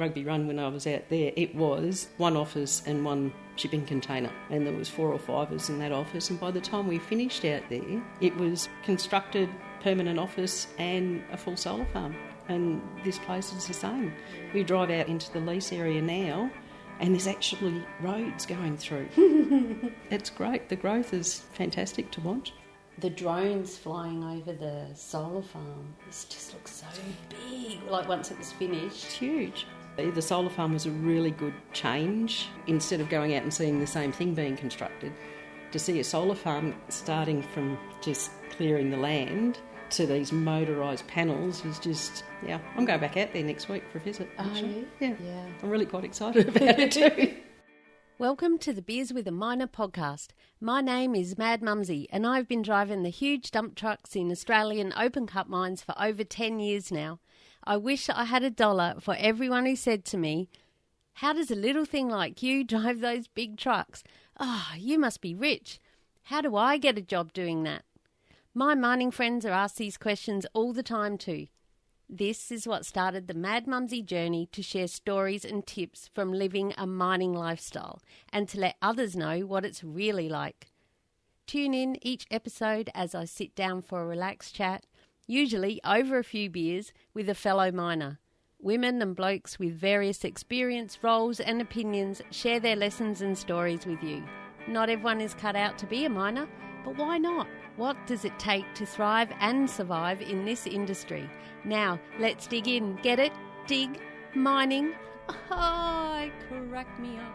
Rugby Run, when I was out there, it was one office and one shipping container, and there was 4 or 5 of us in that office, and by the time we finished out there, it was constructed permanent office and a full solar farm, and this place is the same. We drive out into the lease area now and there's actually roads going through. It's great. The growth is fantastic to watch. The drones flying over the solar farm, this just looks so big, like once it was finished. It's huge. The solar farm was a really good change. Instead of going out and seeing the same thing being constructed, to see a solar farm starting from just clearing the land to these motorised panels was just, I'm going back out there next week for a visit. Are you? Yeah. I'm really quite excited about it too. Welcome to the Beers with a Miner podcast. My name is Mad Mumsy and I've been driving the huge dump trucks in Australian open cut mines for over 10 years now. I wish I had $1 for everyone who said to me, "How does a little thing like you drive those big trucks? Oh, you must be rich. How do I get a job doing that?" My mining friends are asked these questions all the time too. This is what started the Mad Mumsy journey to share stories and tips from living a mining lifestyle and to let others know what it's really like. Tune in each episode as I sit down for a relaxed chat, usually over a few beers, with a fellow miner. Women and blokes with various experience, roles and opinions share their lessons and stories with you. Not everyone is cut out to be a miner, but why not? What does it take to thrive and survive in this industry? Now, let's dig in. Get it? Dig? Mining? Oh, crack me up.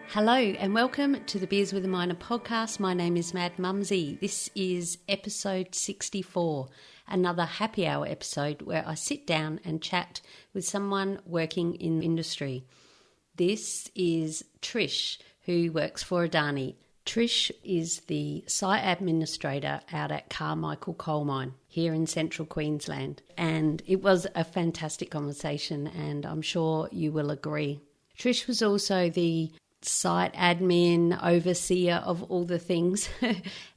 Hello and welcome to the Beers with a Miner podcast. My name is Mad Mumsy. This is episode 64, another happy hour episode where I sit down and chat with someone working in the industry. This is Trish, who works for Adani. Trish is the site administrator out at Carmichael Coal Mine here in Central Queensland. And it was a fantastic conversation and I'm sure you will agree. Trish was also the site admin, overseer of all the things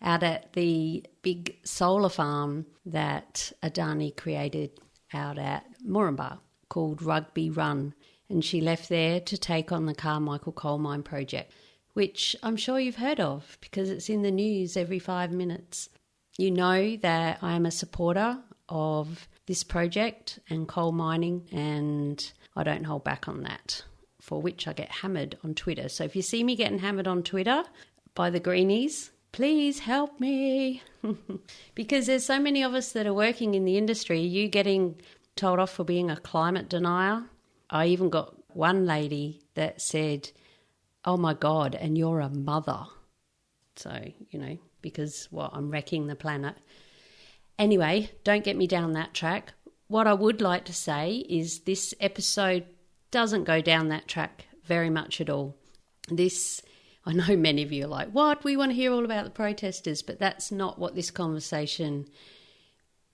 out at the big solar farm that Adani created out at Moranbah called Rugby Run. And she left there to take on the Carmichael Coal Mine project, which I'm sure you've heard of because it's in the news every 5 minutes. You know that I am a supporter of this project and coal mining, and I don't hold back on that, for which I get hammered on Twitter. So if you see me getting hammered on Twitter by the greenies, please help me. Because there's so many of us that are working in the industry. You getting told off for being a climate denier. I even got one lady that said, "Oh my God, and you're a mother." So, because I'm wrecking the planet. Anyway, don't get me down that track. What I would like to say is this episode doesn't go down that track very much at all. I know many of you are like, "What? We want to hear all about the protesters," but that's not what this conversation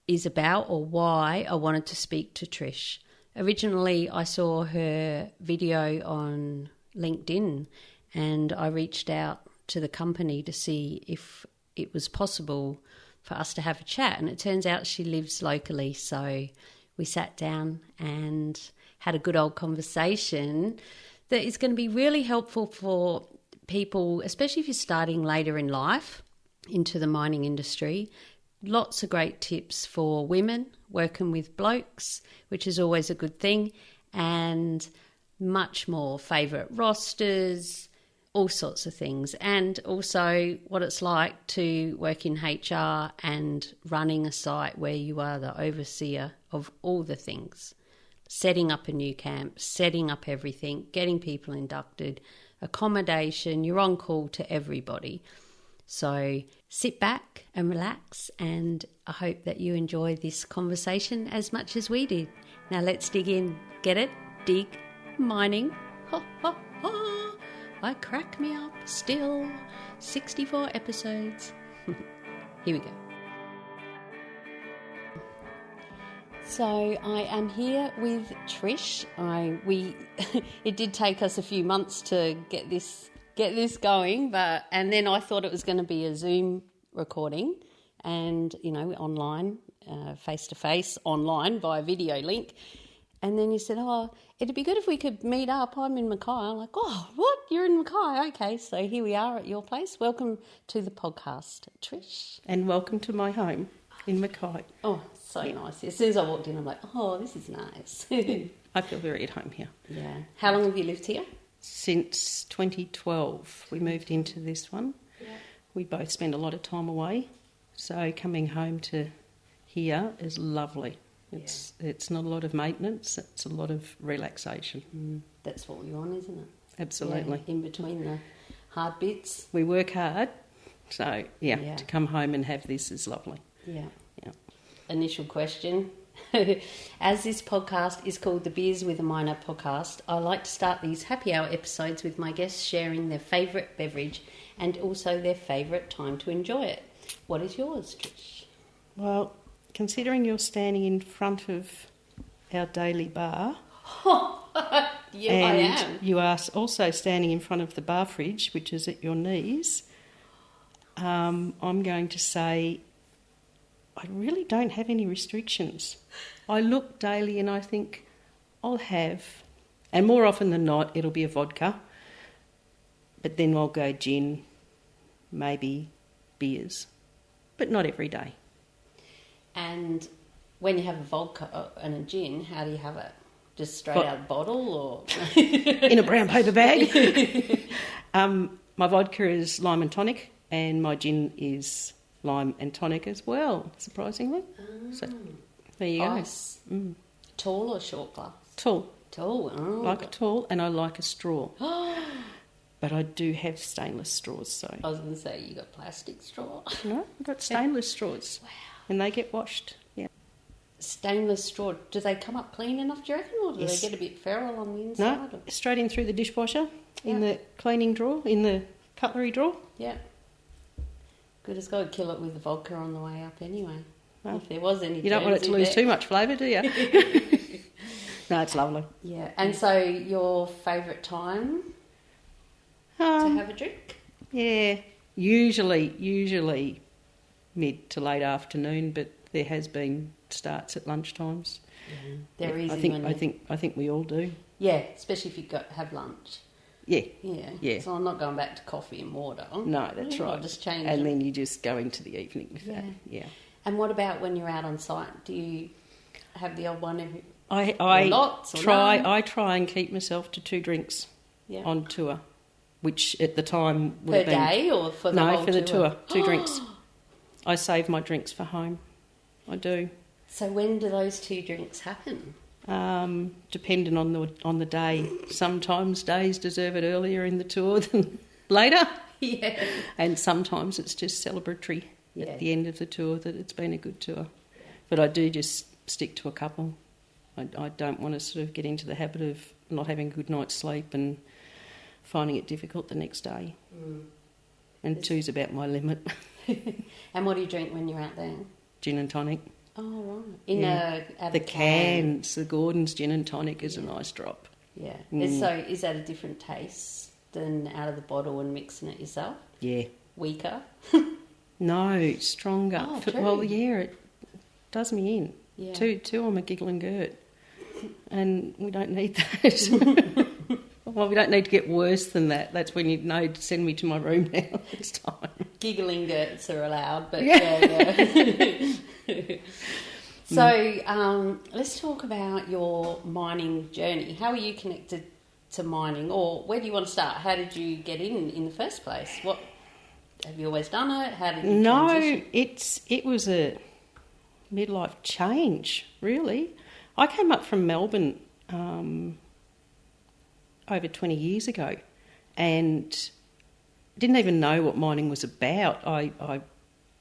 is about or why I wanted to speak to Trish. Originally, I saw her video on LinkedIn and I reached out to the company to see if it was possible for us to have a chat, and it turns out she lives locally, so we sat down and had a good old conversation that is going to be really helpful for people, especially if you're starting later in life into the mining industry. Lots of great tips for women working with blokes, which is always a good thing, and much more favourite rosters, all sorts of things, and also what it's like to work in HR and running a site where you are the overseer of all the things. Setting up a new camp, setting up everything, getting people inducted, accommodation, you're on call to everybody. So sit back and relax, and I hope that you enjoy this conversation as much as we did. Now let's dig in. Get it? Dig. Mining. Ha, ha, ha. I crack me up still. 64 episodes. Here we go. So I am here with Trish. It did take us a few months to get this going, and then I thought it was going to be a Zoom recording, and online, face to face, online via video link. And then you said, oh, it'd be good if we could meet up. I'm in Mackay. I'm like, oh, what? You're in Mackay? Okay, so here we are at your place. Welcome to the podcast, Trish. And welcome to my home in Mackay. Oh, so nice. As soon as I walked in, I'm like, oh, this is nice. I feel very at home here. Yeah. How long have you lived here? Since 2012, we moved into this one. Yeah. We both spend a lot of time away, so coming home to here is lovely. It's not a lot of maintenance, it's a lot of relaxation. That's what we want, isn't it? Absolutely. Yeah, in between the hard bits. We work hard, so to come home and have this is lovely. Yeah. Initial question. As this podcast is called the Beers with a Miner podcast, I like to start these happy hour episodes with my guests sharing their favourite beverage and also their favourite time to enjoy it. What is yours, Trish? Well, considering you're standing in front of our daily bar, I am. You are also standing in front of the bar fridge, which is at your knees, I'm going to say I really don't have any restrictions. I look daily and I think I'll have, and more often than not, it'll be a vodka, but then I'll go gin, maybe beers, but not every day. And when you have a vodka and a gin, how do you have it? Just straight out of the bottle or? In a brown paper bag. My vodka is lime and tonic, and my gin is lime and tonic as well, surprisingly. So there you go. Tall or short glass? Tall. Tall. Oh, like a tall, and I like a straw. But I do have stainless straws, so... I was going to say, you got plastic straw? No, I've got stainless straws. Wow. And they get washed, Stainless straw, do they come up clean enough, do you reckon, or do they get a bit feral on the inside? No, straight in through the dishwasher, in the cleaning drawer, in the cutlery drawer. Yeah. Good as gold. Kill it with the vodka on the way up anyway. Well, if there was any, you don't want it to lose too much flavour, do you? No, it's lovely. Yeah. And so your favourite time to have a drink? Yeah, usually mid to late afternoon, but there has been starts at lunchtimes. They're easy. I think we all do. Yeah, especially if you have lunch. Yeah. So I'm not going back to coffee and water. No, that's right. I'll just change and it. then you just go into the evening with that. Yeah. And what about when you're out on site? Do you have the odd one? I try and keep myself to 2 drinks on tour, which at the time would have been... Per day or for the whole tour? No, for the tour. 2 drinks. I save my drinks for home. I do. So when do those 2 drinks happen? Depending on the day. Sometimes days deserve it earlier in the tour than later. Yeah. And sometimes it's just celebratory at the end of the tour that it's been a good tour. But I do just stick to a couple. I don't want to sort of get into the habit of not having a good night's sleep and finding it difficult the next day. And 2's about my limit. And what do you drink when you're out there? Gin and tonic. Oh, right. The cans, the Gordon's gin and tonic is a nice drop. Yeah. So is that a different taste than out of the bottle and mixing it yourself? Yeah. Weaker? No, stronger. Oh, true. Well, it does me in. Yeah. Two, I'm a giggling Gert. And we don't need that. Well, we don't need to get worse than that. That's when you know to send me to my room now next time. Giggling Gerts are allowed, but yeah. So let's talk about your mining journey. How are you connected to mining, or where do you want to start? How did you get in the first place? What have you always done it? How did you transition? It was a midlife change, really. I came up from Melbourne over 20 years ago and didn't even know what mining was about.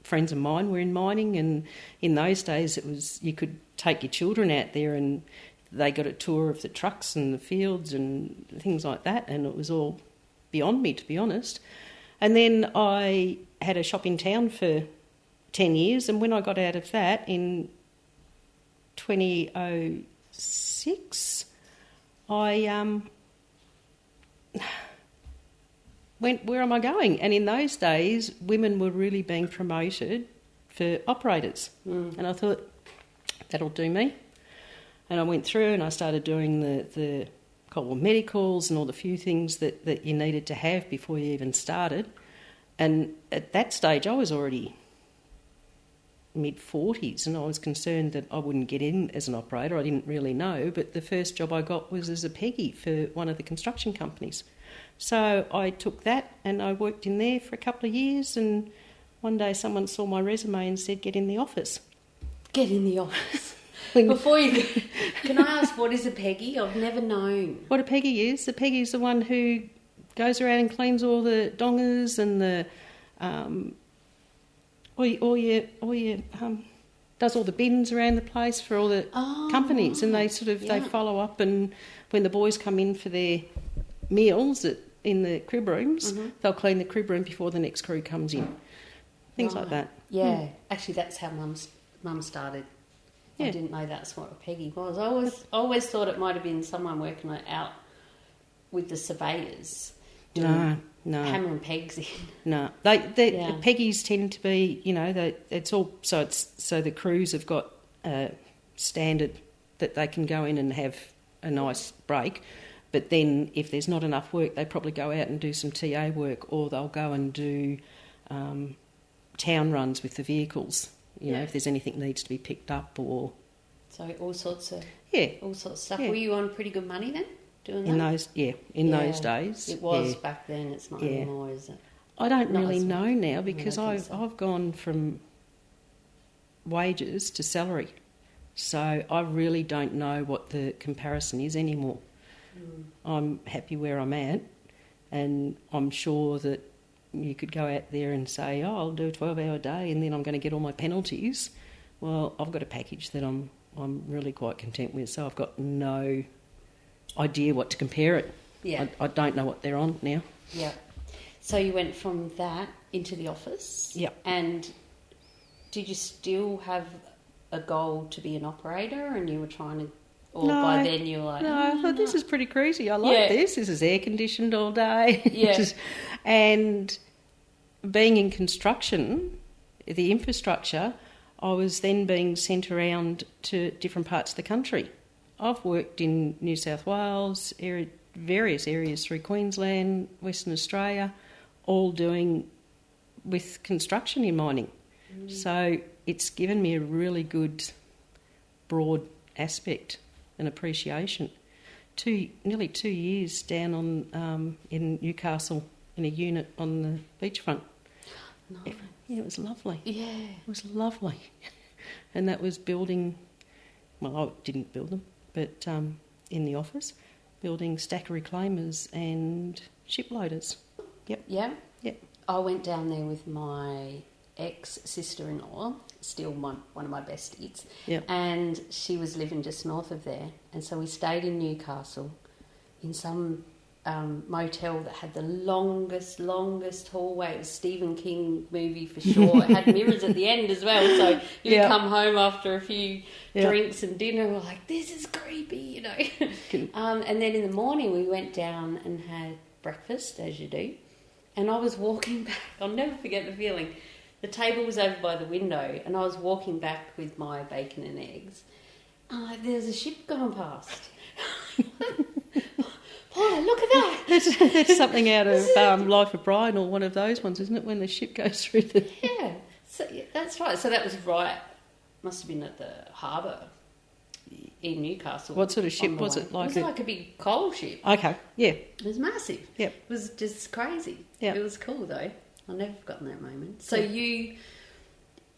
Friends of mine were in mining, and in those days it was you could take your children out there and they got a tour of the trucks and the fields and things like that, and it was all beyond me, to be honest. And then I had a shop in town for 10 years, and when I got out of that in 2006, I went, where am I going? And in those days, women were really being promoted for operators. And I thought, that'll do me. And I went through and I started doing the coal medicals and all the few things that you needed to have before you even started. And at that stage, I was already mid-40s, and I was concerned that I wouldn't get in as an operator. I didn't really know, but the first job I got was as a Peggy for one of the construction companies. So I took that and I worked in there for a couple of years, and one day someone saw my resume and said, get in the office. Get in the office. Before you go, can I ask, what is a Peggy? I've never known. What a Peggy is the one who goes around and cleans all the dongers and the does all the bins around the place for all the companies, and they they follow up, and when the boys come in for their meals in the crib rooms, they'll clean the crib room before the next crew comes in. Things like that. Yeah, actually that's how Mum started. Yeah. I didn't know that's what a Peggy was. I always thought it might have been someone working out with the surveyors. No. Hammer and pegs in. No. The Peggies tend to be, it's all so the crews have got a standard that they can go in and have a nice break, but then if there's not enough work, they probably go out and do some TA work, or they'll go and do town runs with the vehicles. If there's anything that needs to be picked up, or so all sorts of stuff. Yeah. Were you on pretty good money then doing that? In those days it was back then. It's not anymore, is it? I don't really know now, because I've gone from wages to salary, so I really don't know what the comparison is anymore. I'm happy where I'm at, and I'm sure that you could go out there and say, I'll do a 12-hour day and then I'm going to get all my penalties. Well, I've got a package that I'm really quite content with, so I've got no idea what to compare it. Yeah. I don't know what they're on now. Yeah. So you went from that into the office. Yeah. And did you still have a goal to be an operator, and you were trying to... Or no, by then you were like... No, I thought, this is pretty crazy. I like this. This is air-conditioned all day. Yeah. And being in construction, the infrastructure, I was then being sent around to different parts of the country. I've worked in New South Wales, various areas through Queensland, Western Australia, all doing with construction in mining. So it's given me a really broad aspect and appreciation. Nearly 2 years down on in Newcastle in a unit on the beachfront. Nice. Yeah, it was lovely. Yeah. It was lovely. And that was building, well, I didn't build them, but in the office, building stacker reclaimers and ship loaders. Yep. Yeah? Yep. I went down there with my ex-sister-in-law, still one of my besties, and she was living just north of there, and so we stayed in Newcastle in some motel that had the longest hallway. It was a Stephen King movie for sure. It had mirrors at the end as well, so you'd come home after a few drinks and dinner, we're like, this is creepy, and then in the morning we went down and had breakfast, as you do, and I was walking back. I'll never forget the feeling. The table was over by the window, and I was walking back with my bacon and eggs. I'm like, there's a ship going past. Paula, look at that. That's something out of Life of Brian, or one of those ones, isn't it, when the ship goes through the... Yeah, so, that's right. So that was right, must have been at the harbour in Newcastle. What sort of ship was it? It was like a big coal ship. Okay, yeah. It was massive. Yep. It was just crazy. Yep. It was cool, though. I've never forgotten that moment. So you,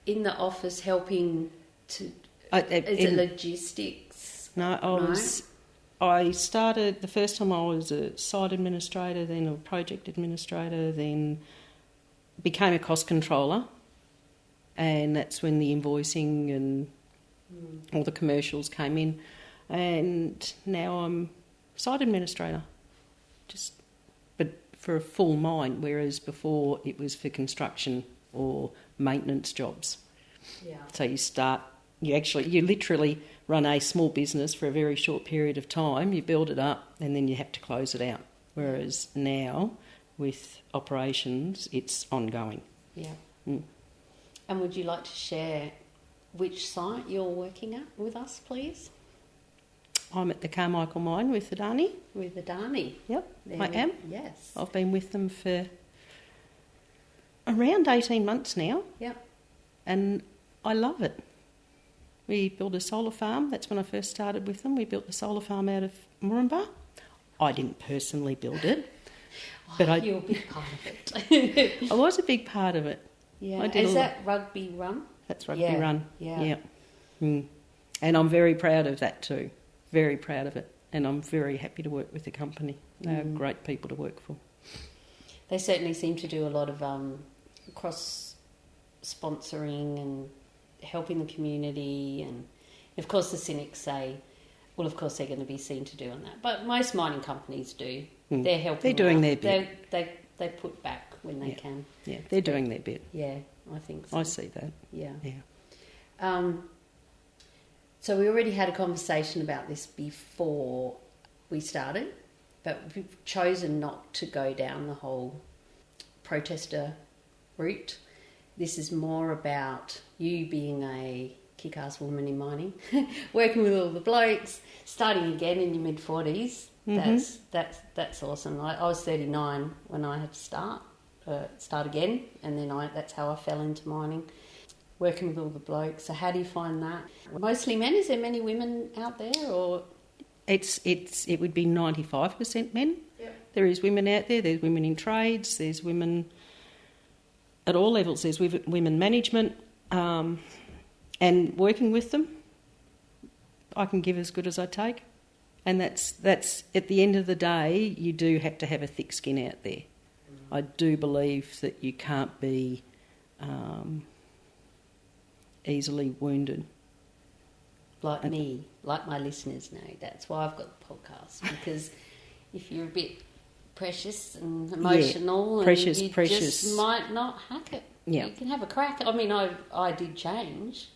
in the office, helping to... is it logistics? No, I started... The first time I was a site administrator, then a project administrator, then became a cost controller, and that's when the invoicing and all the commercials came in. And now I'm site administrator, but for a full mine, whereas before it was for construction or maintenance jobs. Yeah. So you literally run a small business for a very short period of time, you build it up, and then you have to close it out. Whereas now, with operations, it's ongoing. Yeah. And would you like to share which site you're working at with us, please? I'm at the Carmichael Mine with Adani. With Adani. Yep, There I we- am. Yes. I've been with them for around 18 months now, Yep. and I love it. We built a solar farm. That's when I first started with them. We built the solar farm out of Moranbah. I didn't personally build it, but You're a big part of it. I was a big part of it. Yeah. I did Is a that Rugby Run? That's Rugby Yeah, Run. yeah. Mm. And I'm very proud of that too. Very proud of it. And I'm very happy to work with the company. They're great people to work for. They certainly seem to do a lot of cross sponsoring and helping the community, and of course the cynics say, well, of course they're going to be seen to do on that, but most mining companies do. They're helping. They're doing out. their bit. They put back when they can. Yeah, they're doing their bit. Yeah, I think so. I see that. Yeah. Yeah. So we already had a conversation about this before we started, but we've chosen not to go down the whole protester route. This is more about you being a kick-ass woman in mining, working with all the blokes, starting again in your mid-40s. That's awesome. I was 39 when I had to start again, and then that's how I fell into mining, working with all the blokes. So how do you find that? Mostly men. Is there many women out there, or It would be 95% men. Yep. There is women out there. There's women in trades. There's women at all levels. There's women management, and working with them, I can give as good as I take. And that's at the end of the day, you do have to have a thick skin out there. I do believe that you can't be easily wounded. like me, like my listeners know? That's why I've got the podcast, because if you're a bit precious and emotional, and precious. just might not hack it. Yeah. You can have a crack. I mean, I did change,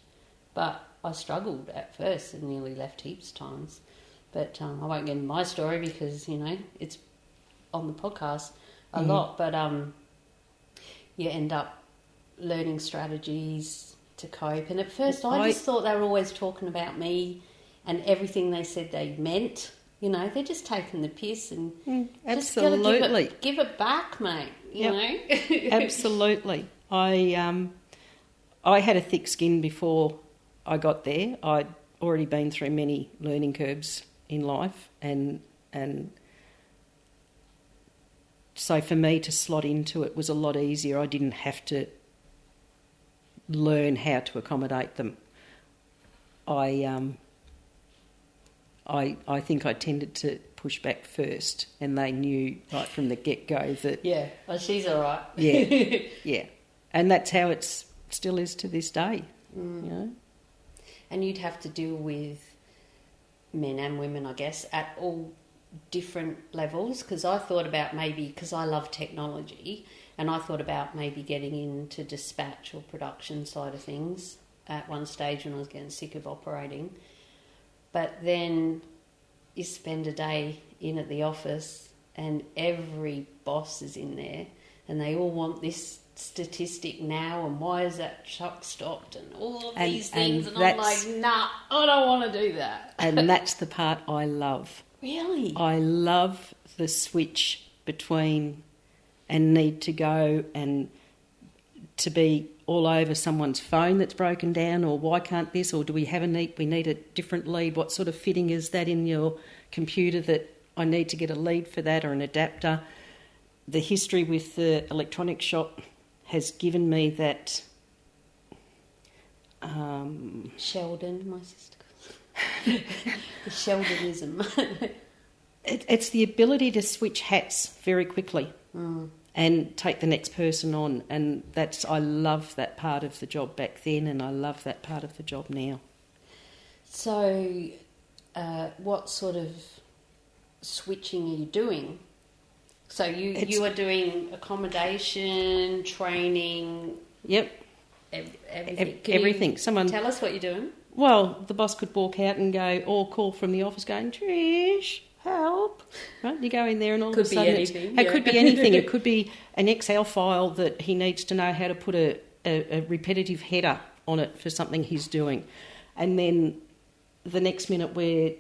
but I struggled at first and nearly left heaps of times. But I won't get into my story because, it's on the podcast a lot. But you end up learning strategies to cope. And at first I just thought they were always talking about me and everything they said they meant. They're just taking the piss and just absolutely give it back, mate. You know? Absolutely. I had a thick skin before I got there. I'd already been through many learning curves in life, and so for me to slot into it was a lot easier. I didn't have to learn how to accommodate them. I think I tended to push back first, and they knew right from the get-go that... Yeah, well, she's all right. Yeah. And that's how it still is to this day, And you'd have to deal with men and women, I guess, at all different levels, because I thought about maybe, because I love technology, and I thought about maybe getting into dispatch or production side of things at one stage when I was getting sick of operating. But then you spend a day in at the office and every boss is in there and they all want this statistic now, and why is that truck stopped, and all of these things, and I'm like, nah, I don't want to do that. And that's the part I love. Really? I love the switch between and need to go and to be all over someone's phone that's broken down, or why can't this, or do we need a different lead, what sort of fitting is that in your computer that I need to get a lead for that, or an adapter. The history with the electronics shop has given me that... Sheldon, my sister calls it. The Sheldonism. It's the ability to switch hats very quickly and take the next person on, and I love that part of the job back then, and I love that part of the job now. So, what sort of switching are you doing? So you are doing accommodation, training. Yep. Everything. Everything. Someone tell us what you're doing. Well, the boss could walk out and go, or call from the office going, Trish, help. Right? You go in there and all of a sudden it could be anything. It could be an Excel file that he needs to know how to put a repetitive header on it for something he's doing. And then the next minute we're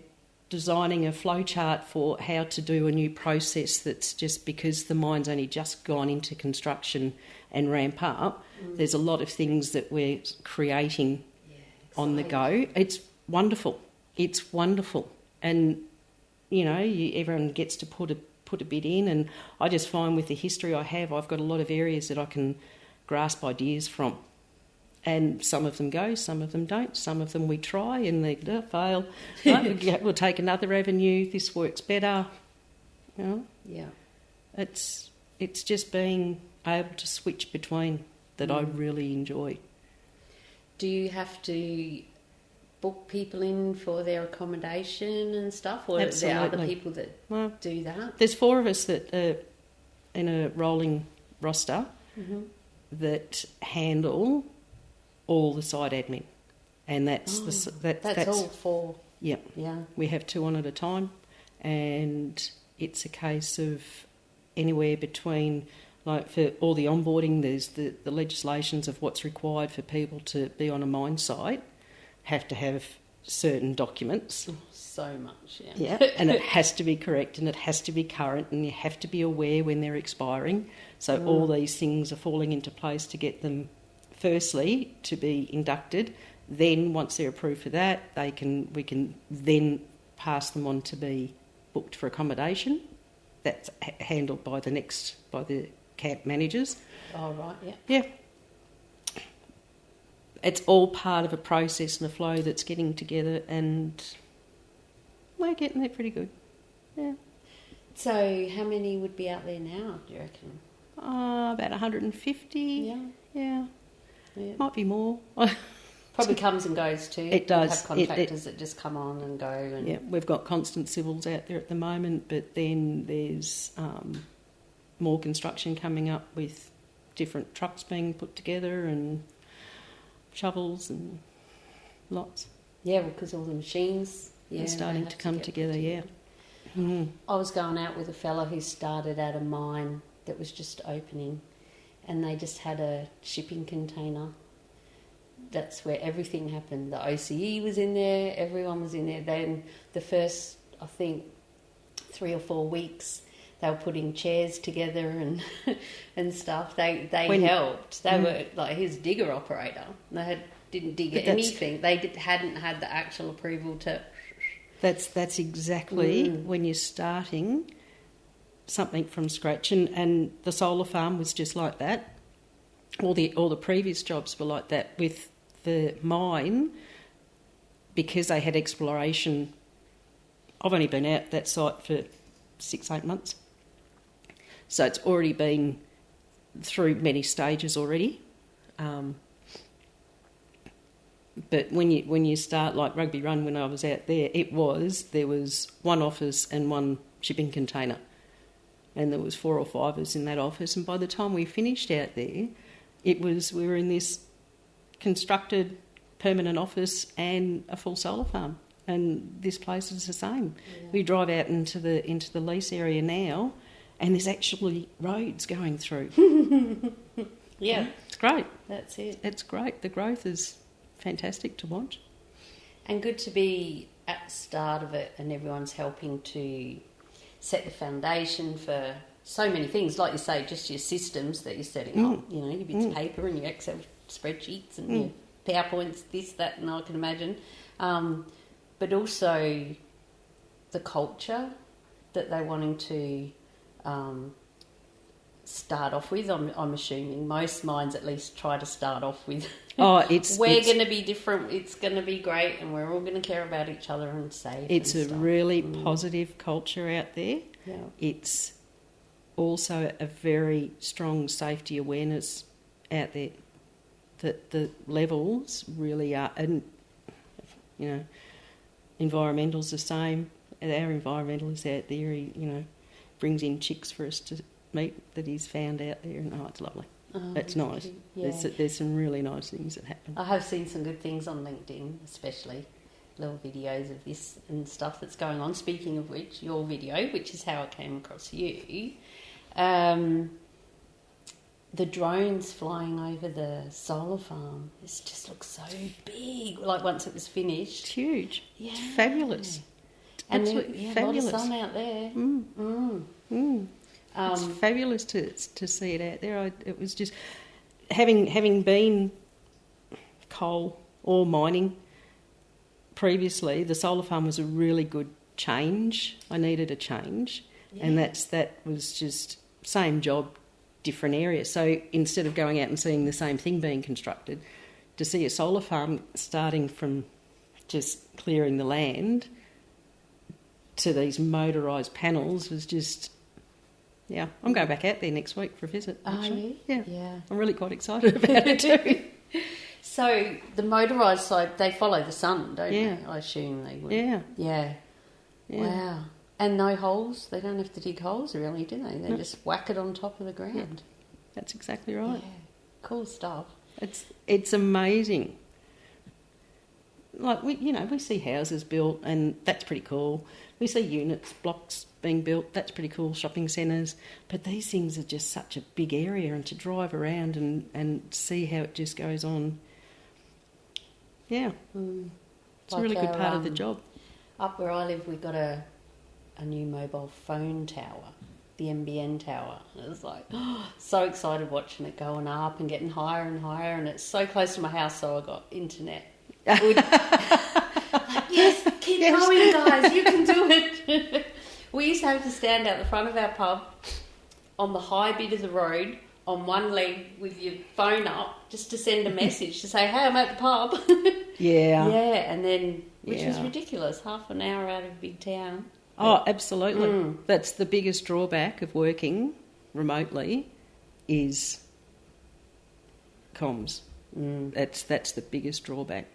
designing a flowchart for how to do a new process that's just because the mine's only just gone into construction and ramp up. There's a lot of things that we're creating on the go. It's wonderful. It's wonderful. And, everyone gets to put a bit in, and I just find with the history I have, I've got a lot of areas that I can grasp ideas from. And some of them go, some of them don't. Some of them we try and they fail. Right, we'll take another avenue. This works better. Yeah. It's just being able to switch between that I really enjoy. Do you have to book people in for their accommodation and stuff, or Absolutely. are there other people that do that? There's 4 of us that are in a rolling roster that handle all the site admin, and that's all 4. Yeah, yeah. We have 2 on at a time, and it's a case of anywhere between, like for all the onboarding, there's the legislations of what's required for people to be on a mine site, have to have certain documents. So much, yeah. And it has to be correct and it has to be current and you have to be aware when they're expiring. So all these things are falling into place to get them, firstly, to be inducted. Then once they're approved for that, we can then pass them on to be booked for accommodation. That's handled by the camp managers. Oh, right, yeah. Yeah. It's all part of a process and a flow that's getting together, and we're getting there pretty good. Yeah. So how many would be out there now, do you reckon? About 150. Yeah. Might be more. Probably comes and goes too. It does. You have contractors that just come on and go. And yeah, we've got constant civils out there at the moment, but then there's more construction coming up with different trucks being put together and shovels and lots. Yeah, well, because all the machines are starting to come together, yeah. Mm. I was going out with a fella who started at a mine that was just opening, and they just had a shipping container. That's where everything happened. The OCE was in there, everyone was in there. Then the first, I think, 3 or 4 weeks, they were putting chairs together and stuff. They helped. They were like his digger operator. They didn't dig anything. They hadn't had the actual approval to. That's exactly when you're starting something from scratch, and the solar farm was just like that. All the previous jobs were like that. With the mine, because they had exploration, I've only been out that site for 6-8 months, so it's already been through many stages already. But when you start, like Rugby Run, when I was out there, there was 1 office and 1 shipping container, and there was 4 or 5 of us in that office. And by the time we finished out there, we were in this constructed permanent office and a full solar farm. And this place is the same. Yeah. We drive out into the lease area now, and there's actually roads going through. Yeah, it's great. That's it. It's great. The growth is fantastic to watch. And good to be at the start of it, and everyone's helping to set the foundation for so many things. Like you say, just your systems that you're setting up, your bits of paper and your Excel spreadsheets and your PowerPoints, this, that, and I can imagine. But also the culture that they're wanting to start off with. I'm assuming most mines at least try to start off with. We're going to be different. It's going to be great, and we're all going to care about each other and safe. It's a really positive culture out there. Yeah. It's also a very strong safety awareness out there. That the levels really are, and environmental's the same. Our environmentalist out there, he brings in chicks for us to meet that he's found out there, and it's lovely. It's nice. Yeah. There's some really nice things that happen. I have seen some good things on LinkedIn, especially little videos of this and stuff that's going on. Speaking of which, your video, which is how I came across you, the drones flying over the solar farm, it just looks so big. Like once it was finished. It's huge. Yeah. It's fabulous. It's absolutely fabulous. A lot of sun out there. It's fabulous to see it out there. It was just having been coal or mining previously. The solar farm was a really good change. I needed a change, and that was just same job, different area. So instead of going out and seeing the same thing being constructed, to see a solar farm starting from just clearing the land to these motorised panels was just, I'm going back out there next week for a visit. Actually. Are you? Yeah. I'm really quite excited about it too. So the motorised side, they follow the sun, don't Yeah. they? I assume they would. Yeah. Yeah. Wow. And no holes? They don't have to dig holes, really, do they? They just whack it on top of the ground. Yeah. That's exactly right. Yeah. Cool stuff. It's amazing. Like, we see houses built, and that's pretty cool. We see units, blocks being built, that's pretty cool, shopping centres. But these things are just such a big area, and to drive around and see how it just goes on. Yeah. It's a really good part of the job. Up where I live, we got a new mobile phone tower, the NBN tower. And it was like, so excited watching it going up and getting higher and higher, and it's so close to my house, so I got internet. Yes, keep going, guys, you can do it. We used to have to stand out the front of our pub on the high bit of the road on one leg with your phone up just to send a message to say, hey, I'm at the pub. Yeah. Yeah, and then, which was ridiculous, half an hour out of a big town. Oh, absolutely. That's the biggest drawback of working remotely is comms. That's the biggest drawback.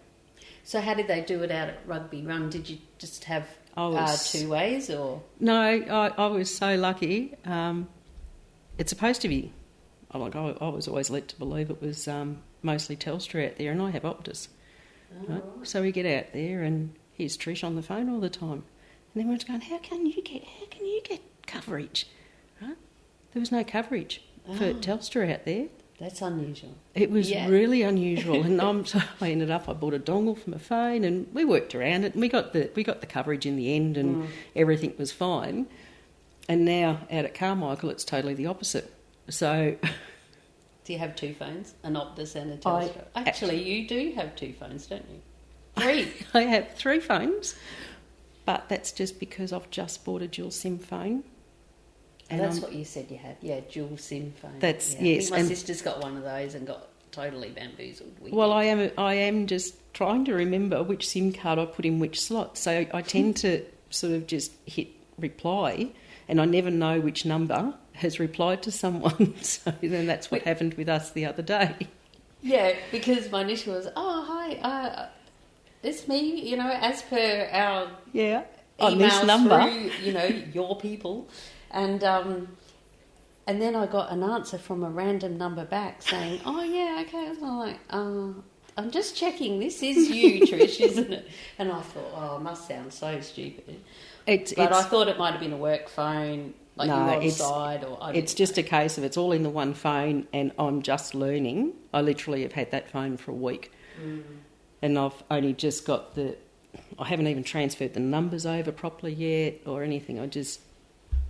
So how did they do it out at Rugby Run? Did you just have two ways or? No, I was so lucky. It's supposed to be, I was always led to believe it was mostly Telstra out there, and I have Optus. Right? So we get out there, and here's Trish on the phone all the time. And everyone's going, how can you get coverage? Right? There was no coverage for Telstra out there. That's unusual. It was really unusual, and I bought a dongle for my phone, and we worked around it, and we got the coverage in the end, and everything was fine. And now out at Carmichael, it's totally the opposite. So, do you have two phones, an Optus and a Telstra? Actually, you do have two phones, don't you? Three. I have 3 phones, but that's just because I've just bought a dual SIM phone. And that's what you said you had, dual SIM phone. Yes. I think my sister's got one of those and got totally bamboozled. Well, I am just trying to remember which SIM card I put in which slot. So I tend to sort of just hit reply, and I never know which number has replied to someone. So then that's what happened with us the other day. Yeah, because my initial was, hi, it's me, as per our on this number through, your people. And then I got an answer from a random number back saying, oh, yeah, okay. And I'm like, I'm just checking. This is you, Trish, isn't it? And I thought, it must sound so stupid. But I thought it might have been a work phone, like you were on side. It's just a case of it's all in the one phone, and I'm just learning. I literally have had that phone for a week. And I've only just got I haven't even transferred the numbers over properly yet or anything.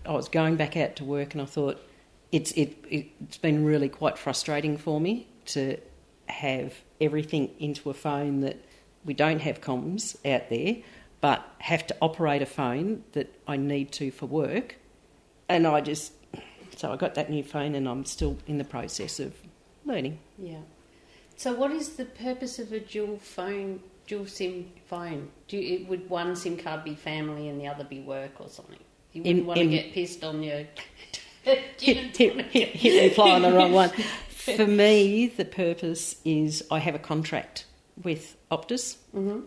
I was going back out to work, and I thought it's been really quite frustrating for me to have everything into a phone that we don't have comms out there, but have to operate a phone that I need to for work. And so I got that new phone, and I'm still in the process of learning. Yeah. So what is the purpose of a dual SIM phone? Would one SIM card be family and the other be work or something? You wouldn't want to get pissed on your... hit reply on the wrong one. For me, the purpose is I have a contract with Optus.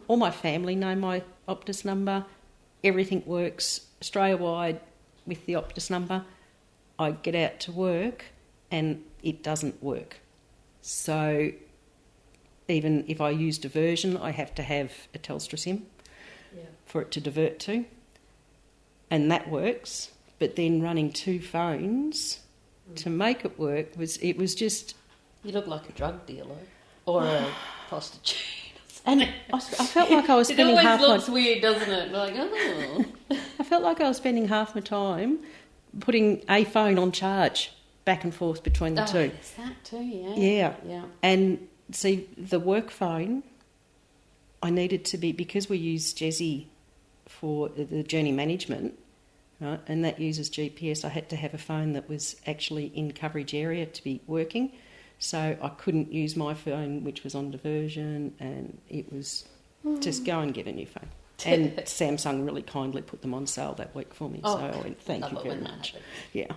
All my family know my Optus number. Everything works Australia-wide with the Optus number. I get out to work and it doesn't work. So even if I use diversion, I have to have a Telstra SIM for it to divert to. And that works, but then running 2 phones to make it work was just... You look like a drug dealer or a prostitute. And I felt like I was spending half It always looks weird, doesn't it? Like, oh. I felt like I was spending half my time putting a phone on charge back and forth between the two. There's that too, Yeah. And see, the work phone, I needed to be, because we use Jezzy for the journey management, right, and that uses GPS, I had to have a phone that was actually in coverage area to be working. So I couldn't use my phone, which was on diversion, and it was just go and get a new phone. And Samsung really kindly put them on sale that week for me. So I went, thank you very much. Yeah.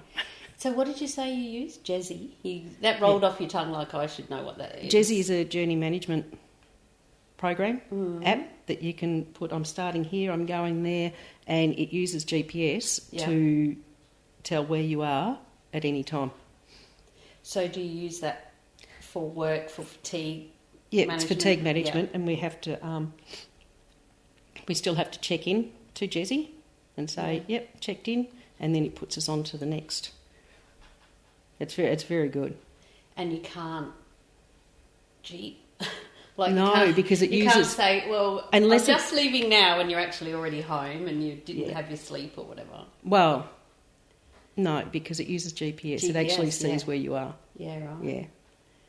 So what did you say you used? Jezzy? That rolled off your tongue like I should know what that is. Jezzy is a journey management program app that you can put, I'm starting here, I'm going there, and it uses GPS to tell where you are at any time. So do you use that for work, for fatigue management? It's fatigue management, and we have to, we still have to check in to Jezzy and say, yep, checked in, and then it puts us on to the next. It's very good. And you can't cheat? Because it uses... You can't say, well, unless I'm just leaving now and you're actually already home and you didn't have your sleep or whatever. Well, no, because it uses GPS. It actually sees where you are. Yeah, right. Yeah.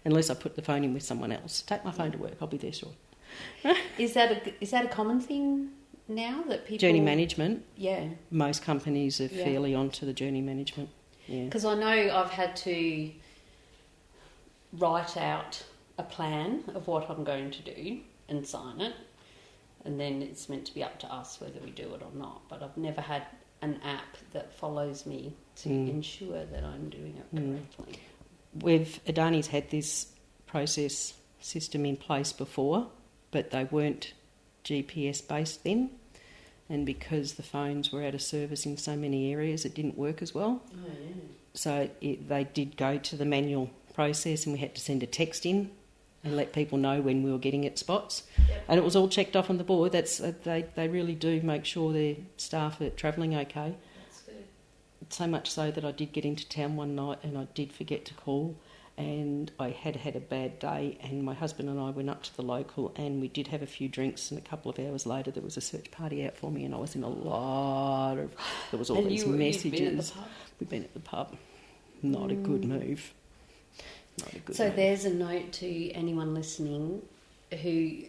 Unless I put the phone in with someone else. Take my phone to work, I'll be there short. Is that a common thing now that people... Journey management? Yeah. Most companies are fairly onto the journey management. Yeah. Because I know I've had to write out a plan of what I'm going to do and sign it, and then it's meant to be up to us whether we do it or not. But I've never had an app that follows me to ensure that I'm doing it correctly. Adani's had this process system in place before, but they weren't GPS based then, and because the phones were out of service in so many areas, it didn't work as well. Oh, yeah. So they did go to the manual process, and we had to send a text in and let people know when we were getting at spots. Yep. And it was all checked off on the board. They really do make sure their staff are travelling okay. That's good. So much so that I did get into town one night and I did forget to call, and I had a bad day, and my husband and I went up to the local and we did have a few drinks, and a couple of hours later there was a search party out for me, and I was in a lot of... There was all these messages. We've been at the pub. Not a good move. Not a good So move. there's a note to anyone listening who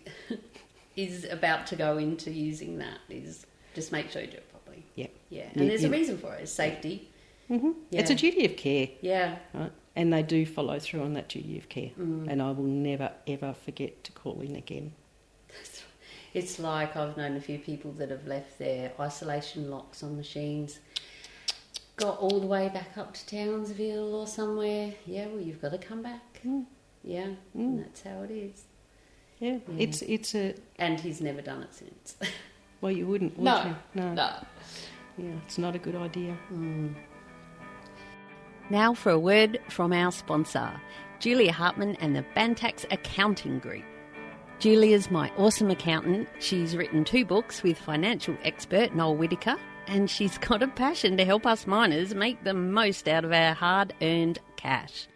is about to go into using that, is just make sure you do it properly. Yeah. Yeah. And there's a reason for it. It's safety. Mm-hmm. Yeah. It's a duty of care. Yeah. Right? And they do follow through on that duty of care. And I will never, ever forget to call in again. It's like I've known a few people that have left their isolation locks on machines, got all the way back up to Townsville or somewhere. Yeah, well, you've got to come back. Yeah, and that's how it is. Yeah. It's a... And he's never done it since. Well, you wouldn't, would No. you? No. Yeah, it's not a good idea. Now for a word from our sponsor, Julia Hartman and the Bantax Accounting Group. Julia's my awesome accountant. She's written 2 books with financial expert Noel Whittaker, and she's got a passion to help us miners make the most out of our hard-earned cash.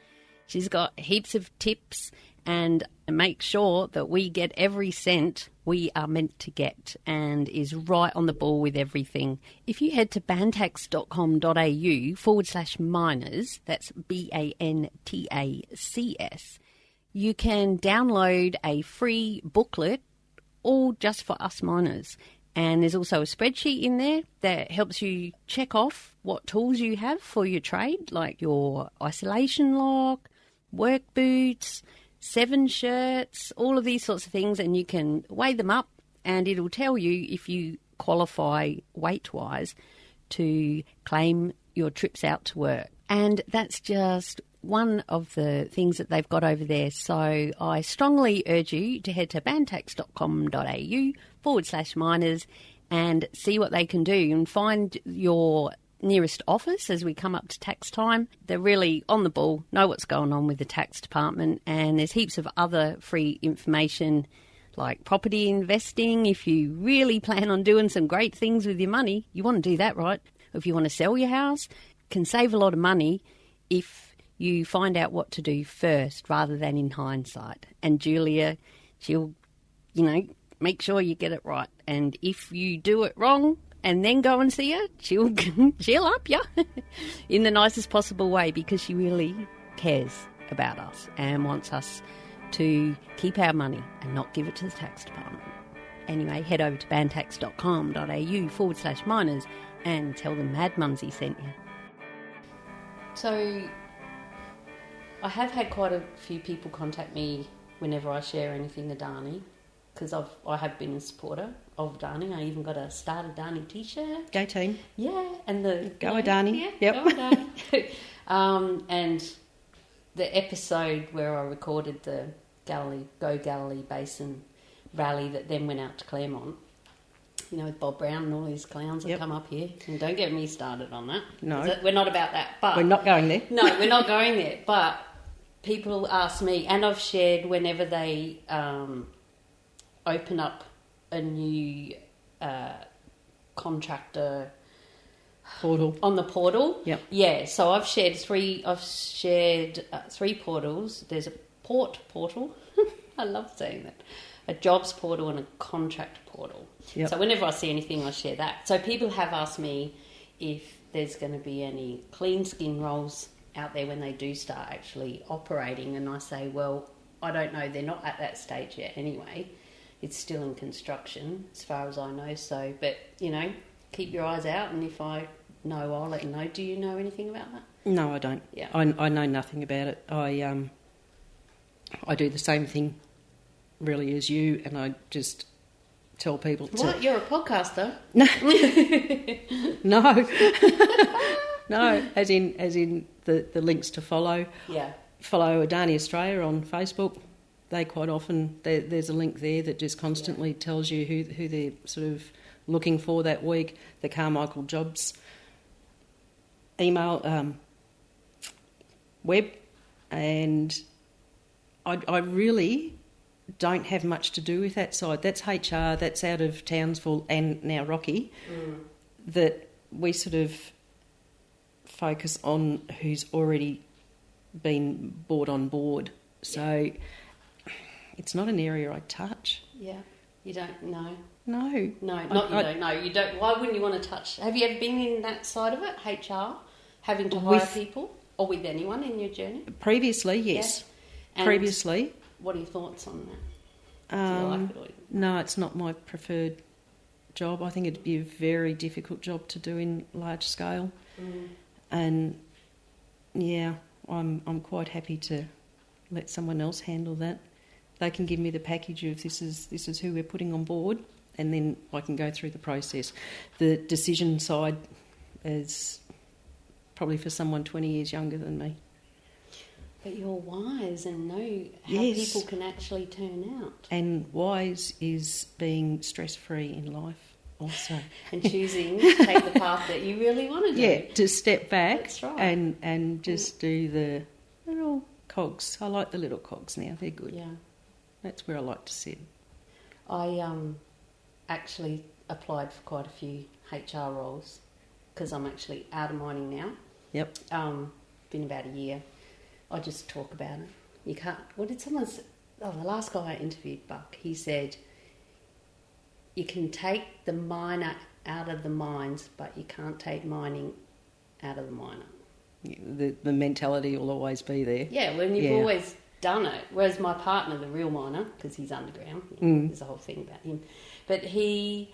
She's got heaps of tips and make sure that we get every cent we are meant to get, and is right on the ball with everything. If you head to bantax.com.au/miners, that's BANTACS, you can download a free booklet, all just for us miners. And there's also a spreadsheet in there that helps you check off what tools you have for your trade, like your isolation lock, work boots, 7 shirts, all of these sorts of things, and you can weigh them up and it'll tell you if you qualify weight-wise to claim your trips out to work. And that's just one of the things that they've got over there. So I strongly urge you to head to bantax.com.au/miners and see what they can do, and find your nearest office as we come up to tax time. They're really on the ball, know what's going on with the tax department, and there's heaps of other free information like property investing. If you really plan on doing some great things with your money, you want to do that, right? If you want to sell your house, can save a lot of money if you find out what to do first rather than in hindsight. And Julia, she'll make sure you get it right. And if you do it wrong and then go and see her, she'll up you in the nicest possible way, because she really cares about us and wants us to keep our money and not give it to the tax department. Anyway, head over to bantax.com.au/miners and tell them Mad Mumsy sent you. So I have had quite a few people contact me whenever I share anything Adani, because I have been a supporter of Adani. I even got a Start Adani t-shirt. Go team. Yeah, and the Go Adani. Yeah, Yep. Go Adani. And the episode where I recorded the Go Galilee Basin rally that then went out to Claremont, with Bob Brown and all these clowns that come up here. And don't get me started on that. No. We're not about that. But We're not going there. No, we're not going there. But people ask me, and I've shared whenever they open up a new contractor Portal. on the portal. Yep. Yeah, so I've shared three portals. There's a port portal. I love saying that. A jobs portal and a contract portal. Yep. So whenever I see anything, I share that. So people have asked me if there's going to be any clean skin roles out there when they do start actually operating, and I say, well, I don't know. They're not at that stage yet anyway. It's still in construction as far as I know. So, but, keep your eyes out, and if I know, I'll let you know. Do you know anything about that? No, I don't. Yeah. I know nothing about it. I do the same thing really as you, and I just tell people to... What? You're a podcaster? No. No. No, as in the links to follow. Yeah. Follow Adani Australia on Facebook. They quite often, there's a link there that just constantly tells you who they're sort of looking for that week. The Carmichael Jobs email web, and I really don't have much to do with that side. That's HR, that's out of Townsville and now Rocky, that we sort of focus on who's already been brought on board. So it's not an area I touch. Yeah. You don't know? No. No, not you don't know. You don't. Why wouldn't you want to touch? Have you ever been in that side of it, HR, having to hire people, or with anyone in your journey? Previously, yes. Yeah. Previously. What are your thoughts on that? Do you like it, or... No, it's not my preferred job. I think it'd be a very difficult job to do in large scale. And yeah, I'm quite happy to let someone else handle that. They can give me the package of this is who we're putting on board, and then I can go through the process. The decision side is probably for someone 20 years younger than me. But you're wise and know how people can actually turn out. And wise is being stress-free in life also. And choosing to take the path that you really want to do. Yeah, to step back. That's right. and just do the little cogs. I like the little cogs now. They're good. Yeah. That's where I like to sit. I actually applied for quite a few HR roles because I'm actually out of mining now. Yep. Been about a year. I just talk about it. You can't... What did someone say? Oh, the last guy I interviewed, Buck, he said, you can take the miner out of the mines, but you can't take mining out of the miner. Yeah, the mentality will always be there. Yeah, when you've always done it. Whereas my partner, the real miner, because he's underground, there's a whole thing about him. But he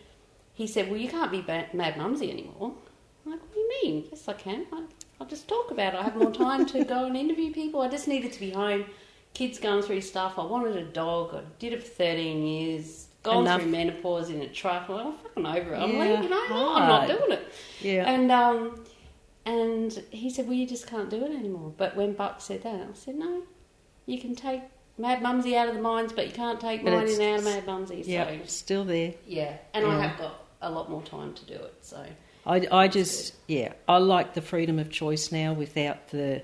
said, well, you can't be Mad Mumsy anymore. I'm like, what do you mean? Yes, I can. I'll just talk about it. I have more time to go and interview people. I just needed to be home. Kids going through stuff. I wanted a dog. I did it for 13 years. Gone through menopause in a truck. I'm like, I'm fucking over it. I'm leaving. I'm not doing it. Yeah. And he said, well, you just can't do it anymore. But when Buck said that, I said, no, you can take Mad Mumsy out of the mines, but you can't take mining out of Mad Mumsy. Yeah, so, still there. Yeah, and I have got a lot more time to do it. So I just, I like the freedom of choice now without the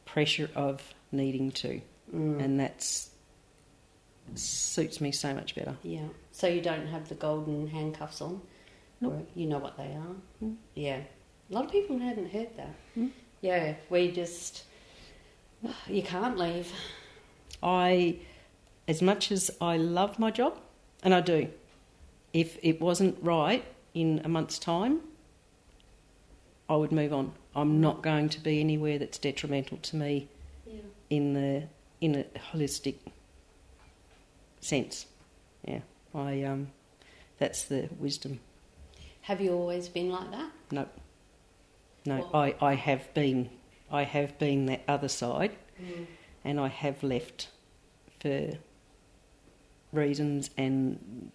pressure of needing to. And that's suits me so much better. Yeah. So you don't have the golden handcuffs on? Nope. Or you know what they are? Yeah. A lot of people hadn't heard that. Yeah, we just... You can't leave. As much as I love my job, And I do. If it wasn't right in a month's time, I would move on. I'm not going to be anywhere that's detrimental to me in a holistic sense. Yeah, that's the wisdom. Have you always been like that? No, I have been that other side, and I have left for reasons, and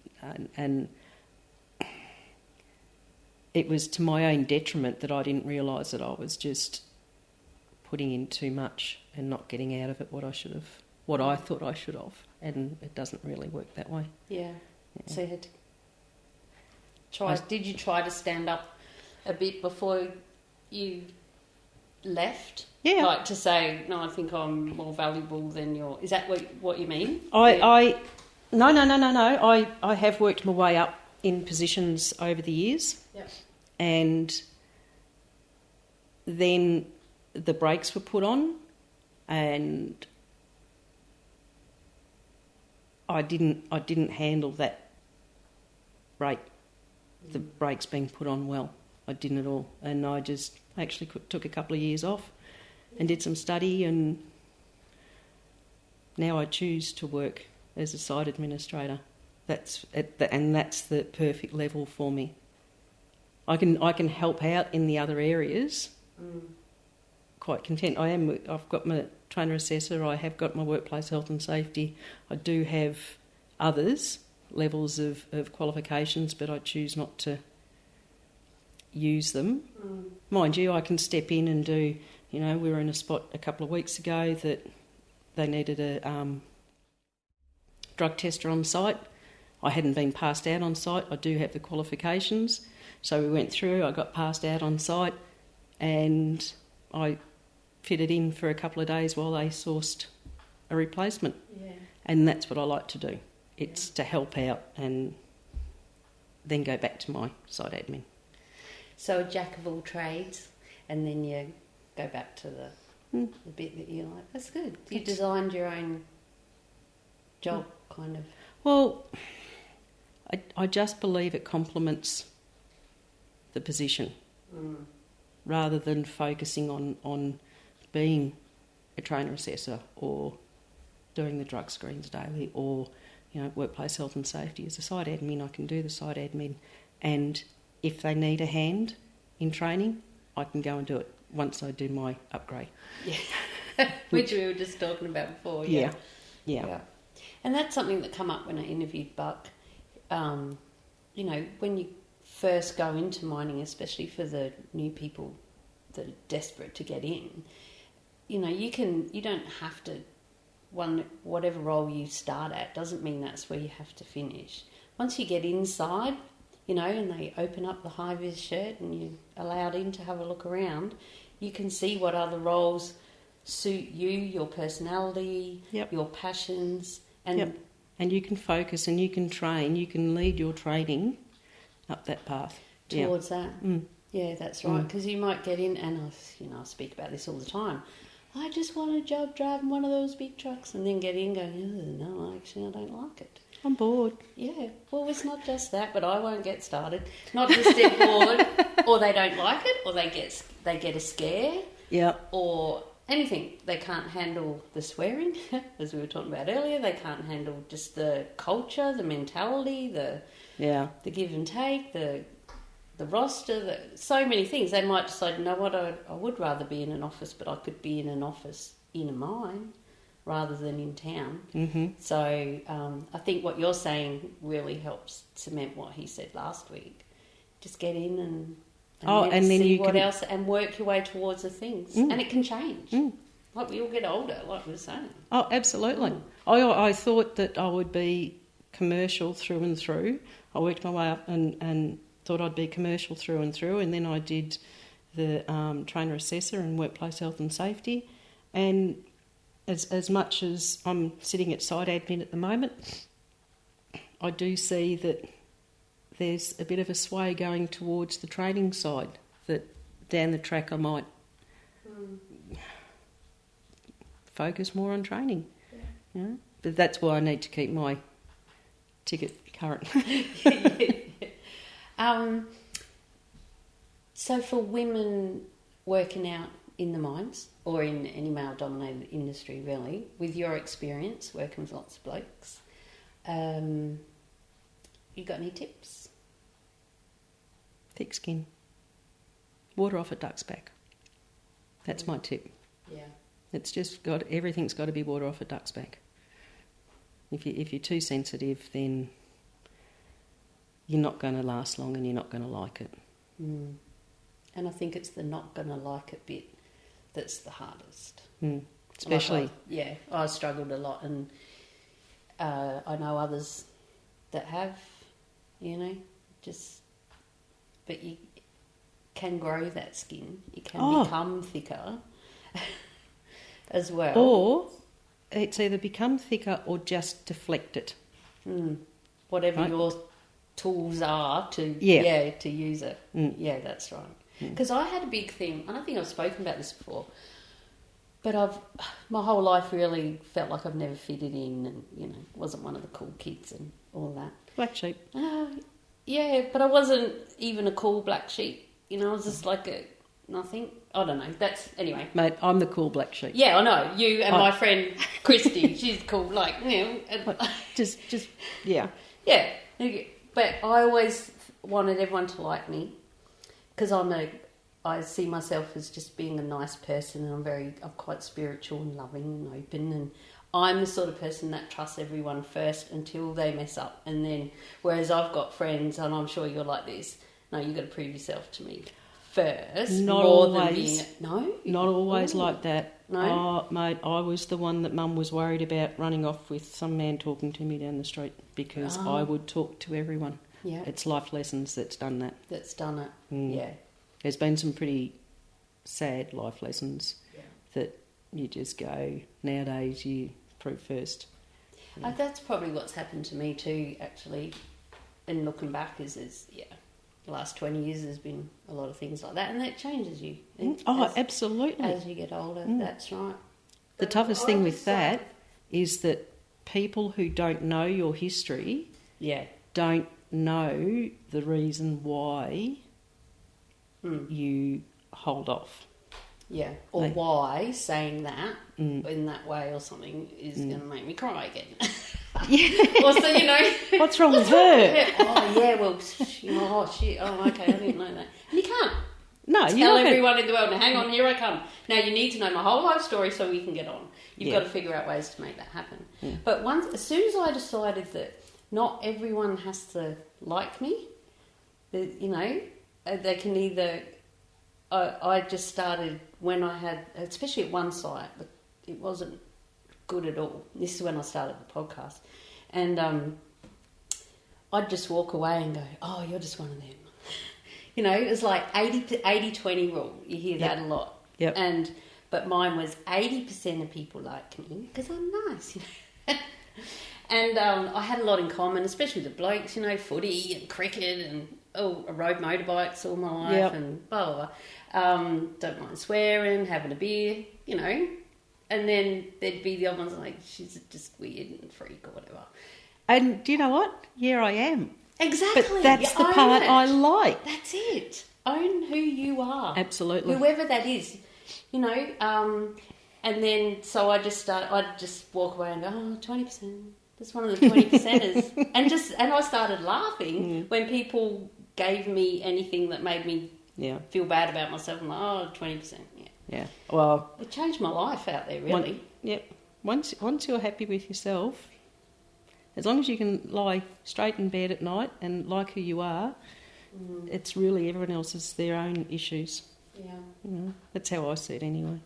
it was to my own detriment that I didn't realise that I was just putting in too much and not getting out of it what I thought I should have, and it doesn't really work that way. Yeah. So you had to try. Did you try to stand up a bit before you left? Yeah. Like to say, no, I think I'm more valuable than your... Is that what you mean? No. I have worked my way up in positions over the years. Yep. And then the brakes were put on, and I didn't handle that the brakes being put on well. I didn't at all, and I just actually took a couple of years off and did some study, and now I choose to work as a site administrator. That's the perfect level for me. I can help out in the other areas. Quite content. I've got my trainer assessor. I have got my workplace health and safety. I do have others levels of qualifications, but I choose not to use them. Mind you, I can step in and do. We were in a spot a couple of weeks ago that they needed a drug tester on site. I hadn't been passed out on site. I do have the qualifications. So we went through, I got passed out on site, and I fitted in for a couple of days while they sourced a replacement. Yeah. And that's what I like to do. It's to help out and then go back to my site admin. So a jack of all trades, and then you go back to the bit that you like. That's good. You designed your own job, kind of. Well, I just believe it complements the position rather than focusing on being a trainer assessor or doing the drug screens daily or workplace health and safety. As a site admin, I can do the site admin, and if they need a hand in training, I can go and do it once I do my upgrade. Yeah, which we were just talking about before. Yeah. And that's something that come up when I interviewed Buck. When you first go into mining, especially for the new people that are desperate to get in, you don't have to, whatever role you start at doesn't mean that's where you have to finish. Once you get inside, and they open up the high-vis shirt and you're allowed in to have a look around, you can see what other roles suit you, your personality, your passions. And you can focus and you can train, you can lead your training up that path. Towards that. Yeah, that's right. Because you might get in, and I speak about this all the time. I just want a job driving one of those big trucks, and then get in going, no, actually I don't like it. I'm bored. Yeah, well, it's not just that, but I won't get started. Not just they're bored, or they don't like it, or they get a scare, or anything. They can't handle the swearing, as we were talking about earlier. They can't handle just the culture, the mentality, the give and take, the roster, so many things. They might decide, you know what, I would rather be in an office, but I could be in an office in a mine rather than in town. Mm-hmm. So I think what you're saying really helps cement what he said last week. Just get in and then see what else and work your way towards the things. And it can change. Like we all get older, like we were saying. Oh, absolutely. I thought that I would be commercial through and through. I worked my way up and thought I'd be commercial through and through, and then I did the trainer assessor and workplace health and safety. And as much as I'm sitting at site admin at the moment, I do see that there's a bit of a sway going towards the training side, that down the track I might focus more on training. Yeah. But that's why I need to keep my ticket current. So for women working out in the mines or in any male-dominated industry, really, with your experience working with lots of blokes, you got any tips? Thick skin. Water off a duck's back. That's my tip. Yeah. It's just everything's got to be water off a duck's back. If you're too sensitive, then you're not going to last long and you're not going to like it. Mm. And I think it's the not going to like it bit that's the hardest. Especially... I struggled a lot, and I know others that have, but you can grow that skin. You can become thicker as well. Or it's either become thicker or just deflect it. Whatever your tools are to use it. Yeah, that's right. Because I had a big thing, and I think I've spoken about this before, but my whole life really felt like I've never fitted in, and wasn't one of the cool kids and all that. Black sheep. Yeah, but I wasn't even a cool black sheep. I was just like nothing. I don't know. That's anyway. Mate, I'm the cool black sheep. Yeah, I know. You and my friend Christy, she's cool. Like, just yeah. Yeah, but I always wanted everyone to like me because I see myself as just being a nice person, and I'm quite spiritual and loving and open, and I'm the sort of person that trusts everyone first until they mess up, and then whereas I've got friends, and I'm sure you're like this. No, you've got to prove yourself to me first. Not more always. Than being not always like that. No? Oh, mate, I was the one that Mum was worried about running off with some man talking to me down the street because I would talk to everyone. Yeah. It's life lessons that's done that. That's done it. Yeah. There's been some pretty sad life lessons that you just go, nowadays you prove first. Yeah. That's probably what's happened to me too, actually. And looking back is the last 20 years there's been a lot of things like that, and that changes you. Absolutely. As you get older, that's right. The toughest thing with that is that people who don't know your history don't know the reason why you hold off. Yeah, or why saying that in that way or something is going to make me cry again. Or what's wrong with her? Well, shit, okay, I didn't know that. And you can't. No, you tell everyone in the world, now hang on, here I come. Now you need to know my whole life story so we can get on. You've got to figure out ways to make that happen. Yeah. But as soon as I decided that not everyone has to like me, they can either... I just started when I had, especially at one site, it wasn't good at all. This is when I started the podcast. And I'd just walk away and go, oh, you're just one of them. It was like 80-20 rule. You hear that a lot. Yep. But mine was 80% of people like me because I'm nice, And I had a lot in common, especially the blokes, footy and cricket and I rode motorbikes all my life and blah, blah, blah. Don't mind swearing, having a beer, And then there'd be the other ones like, she's just weird and freak or whatever. And do you know what? Yeah, I am. Exactly. But that's the part I like. That's it. Own who you are. Absolutely. Whoever that is, And then, so I'd just walk away and go, 20%. Just one of the 20%ers. and I started laughing when people gave me anything that made me feel bad about myself. I'm like, 20%, Yeah. Well, it changed my life out there, really. Once you're happy with yourself, as long as you can lie straight in bed at night and like who you are, it's really everyone else's their own issues. Yeah. That's how I see it anyway.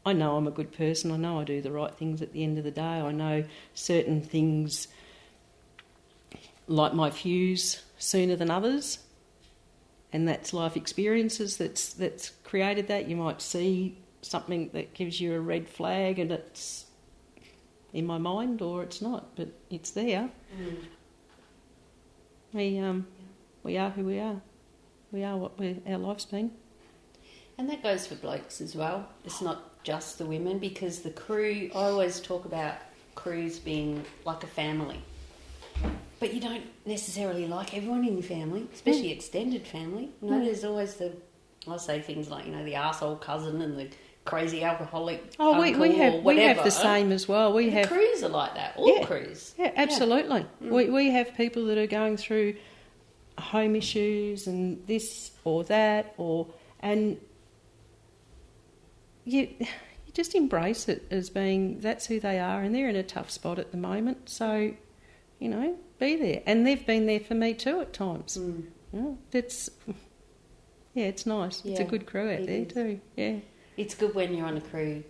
I know I'm a good person. I know I do the right things at the end of the day. I know certain things light my fuse sooner than others, and that's life experiences that's created that. You might see something that gives you a red flag and it's in my mind, or it's not, but it's there. We are who we are. We are what our life's been. And that goes for blokes as well. It's not just the women, because the crew, I always talk about crews being like a family. but you don't necessarily like everyone in your family, especially extended family. You know, there's always I say things like, you know, the arsehole cousin and the crazy alcoholic uncle we have or whatever. We have the same as well. The crews are like that. All crews. Yeah, absolutely. We have people that are going through home issues and this or that, and you just embrace it as being that's who they are, and they're in a tough spot at the moment. So, you know, be there, and they've been there for me too at times. It's nice. Yeah, it's a good crew out there too. Yeah, it's good when you're on a crew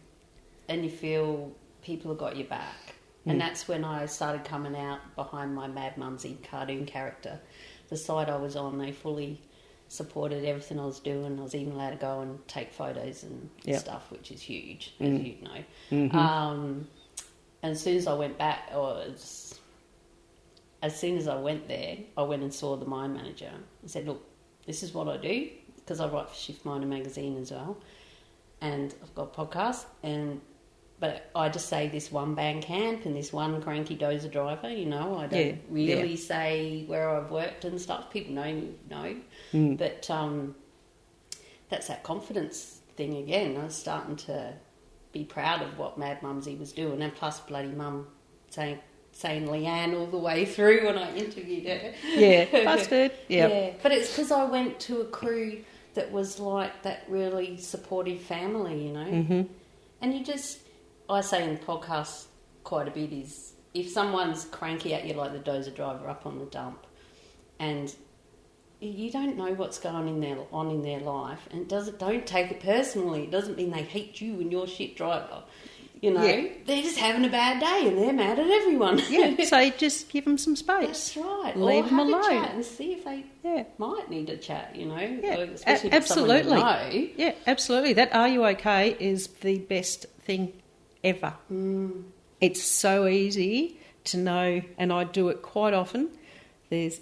and you feel people have got your back, and that's when I started coming out behind my Mad Mumsy cartoon character. The side I was on, they fully supported everything I was doing. I was even allowed to go and take photos and stuff, which is huge, as you know. And as soon as I went back, as soon as I went there, I went and saw the mine manager and said, look, this is what I do, because I write for Shift Miner magazine as well, and I've got a podcast, but I just say this one band camp and this one cranky dozer driver, you know. I don't really say where I've worked and stuff. People know. But that's that confidence thing again. I was starting to be proud of what Mad Mumsy was doing, and plus bloody mum saying Leanne all the way through when I interviewed her. Yeah, busted. Yeah, but it's because I went to a crew that was like that really supportive family, you know. And you just... I say in the podcast quite a bit is if someone's cranky at you like the dozer driver up on the dump and you don't know what's going on in their life, and don't take it personally. It doesn't mean they hate you and your shit driver. You know, they're just having a bad day and they're mad at everyone. So just give them some space. That's right. Leave them alone. A chat and see if they might need a chat, you know. Especially absolutely. Yeah, absolutely. That "Are you okay?" is the best thing ever. It's so easy to know, and I do it quite often. There's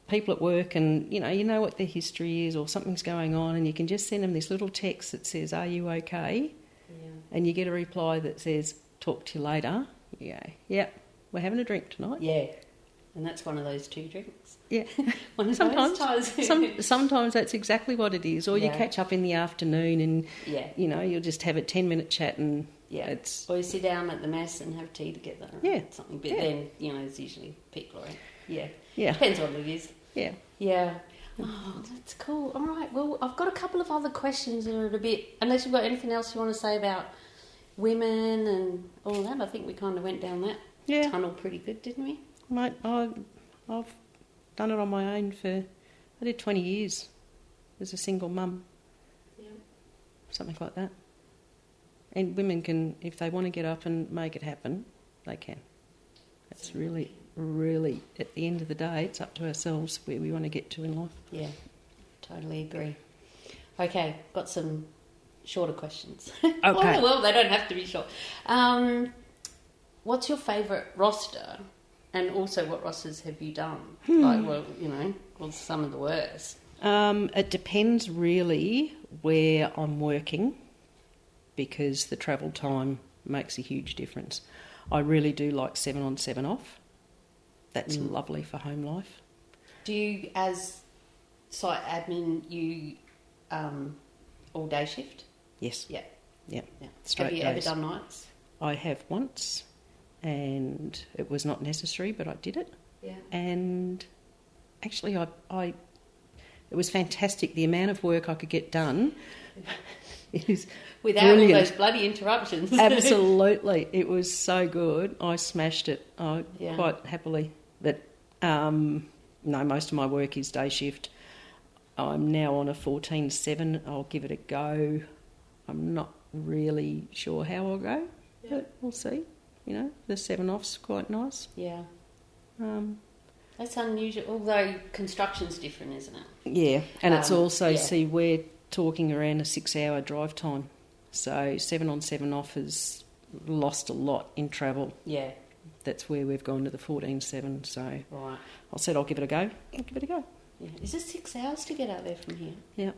people at work, and you know what their history is, or something's going on, and you can just send them this little text that says, "Are you okay?" And you get a reply that says, "Talk to you later." You go, "Yeah, we're having a drink tonight." Yeah, and that's one of those 2 drinks. Yeah, sometimes sometimes that's exactly what it is. Or you catch up in the afternoon, and you know you'll just have a 10-minute chat and. Yeah, or you sit down at the mess and have tea together. Something. But then, you know, it's usually people around. Yeah. Depends what it is. Yeah. Oh, that's cool. All right. Well, I've got a couple of other questions that are a bit... Unless you've got anything else you want to say about women and all that. I think we kind of went down that tunnel pretty good, didn't we? Mate, I've done it on my own I did 20 years as a single mum. Yeah. Something like that. And women can, if they want to get up and make it happen, they can. That's really, really, at the end of the day, it's up to ourselves where we want to get to in life. Yeah, totally agree. Okay, got some shorter questions. Okay. Well, they don't have to be short. What's your favourite roster? And also, what rosters have you done? What's some of the worst? It depends really where I'm working, because the travel time makes a huge difference. I really do like 7 on 7 off. That's lovely for home life. Do you, as site admin, all day shift? Yes. Yeah. Straight have you days. ever done nights? I have once, and it was not necessary, but I did it. Yeah. And actually, it was fantastic. The amount of work I could get done. Without brilliant. all those bloody interruptions. Absolutely. It was so good. I smashed it quite happily. But no, most of my work is day shift. I'm now on a 14/7. I'll give it a go. I'm not really sure how I'll go, but we'll see. You know, the 7 off's quite nice. Yeah. That's unusual, although construction's different, isn't it? Yeah, and it's also, see, we're talking around a 6-hour drive time. So 7 on 7 off has lost a lot in travel. Yeah. That's where we've gone to the 14/7. So right. I said I'll give it a go. Yeah. Is it 6 hours to get out there from here? Yeah.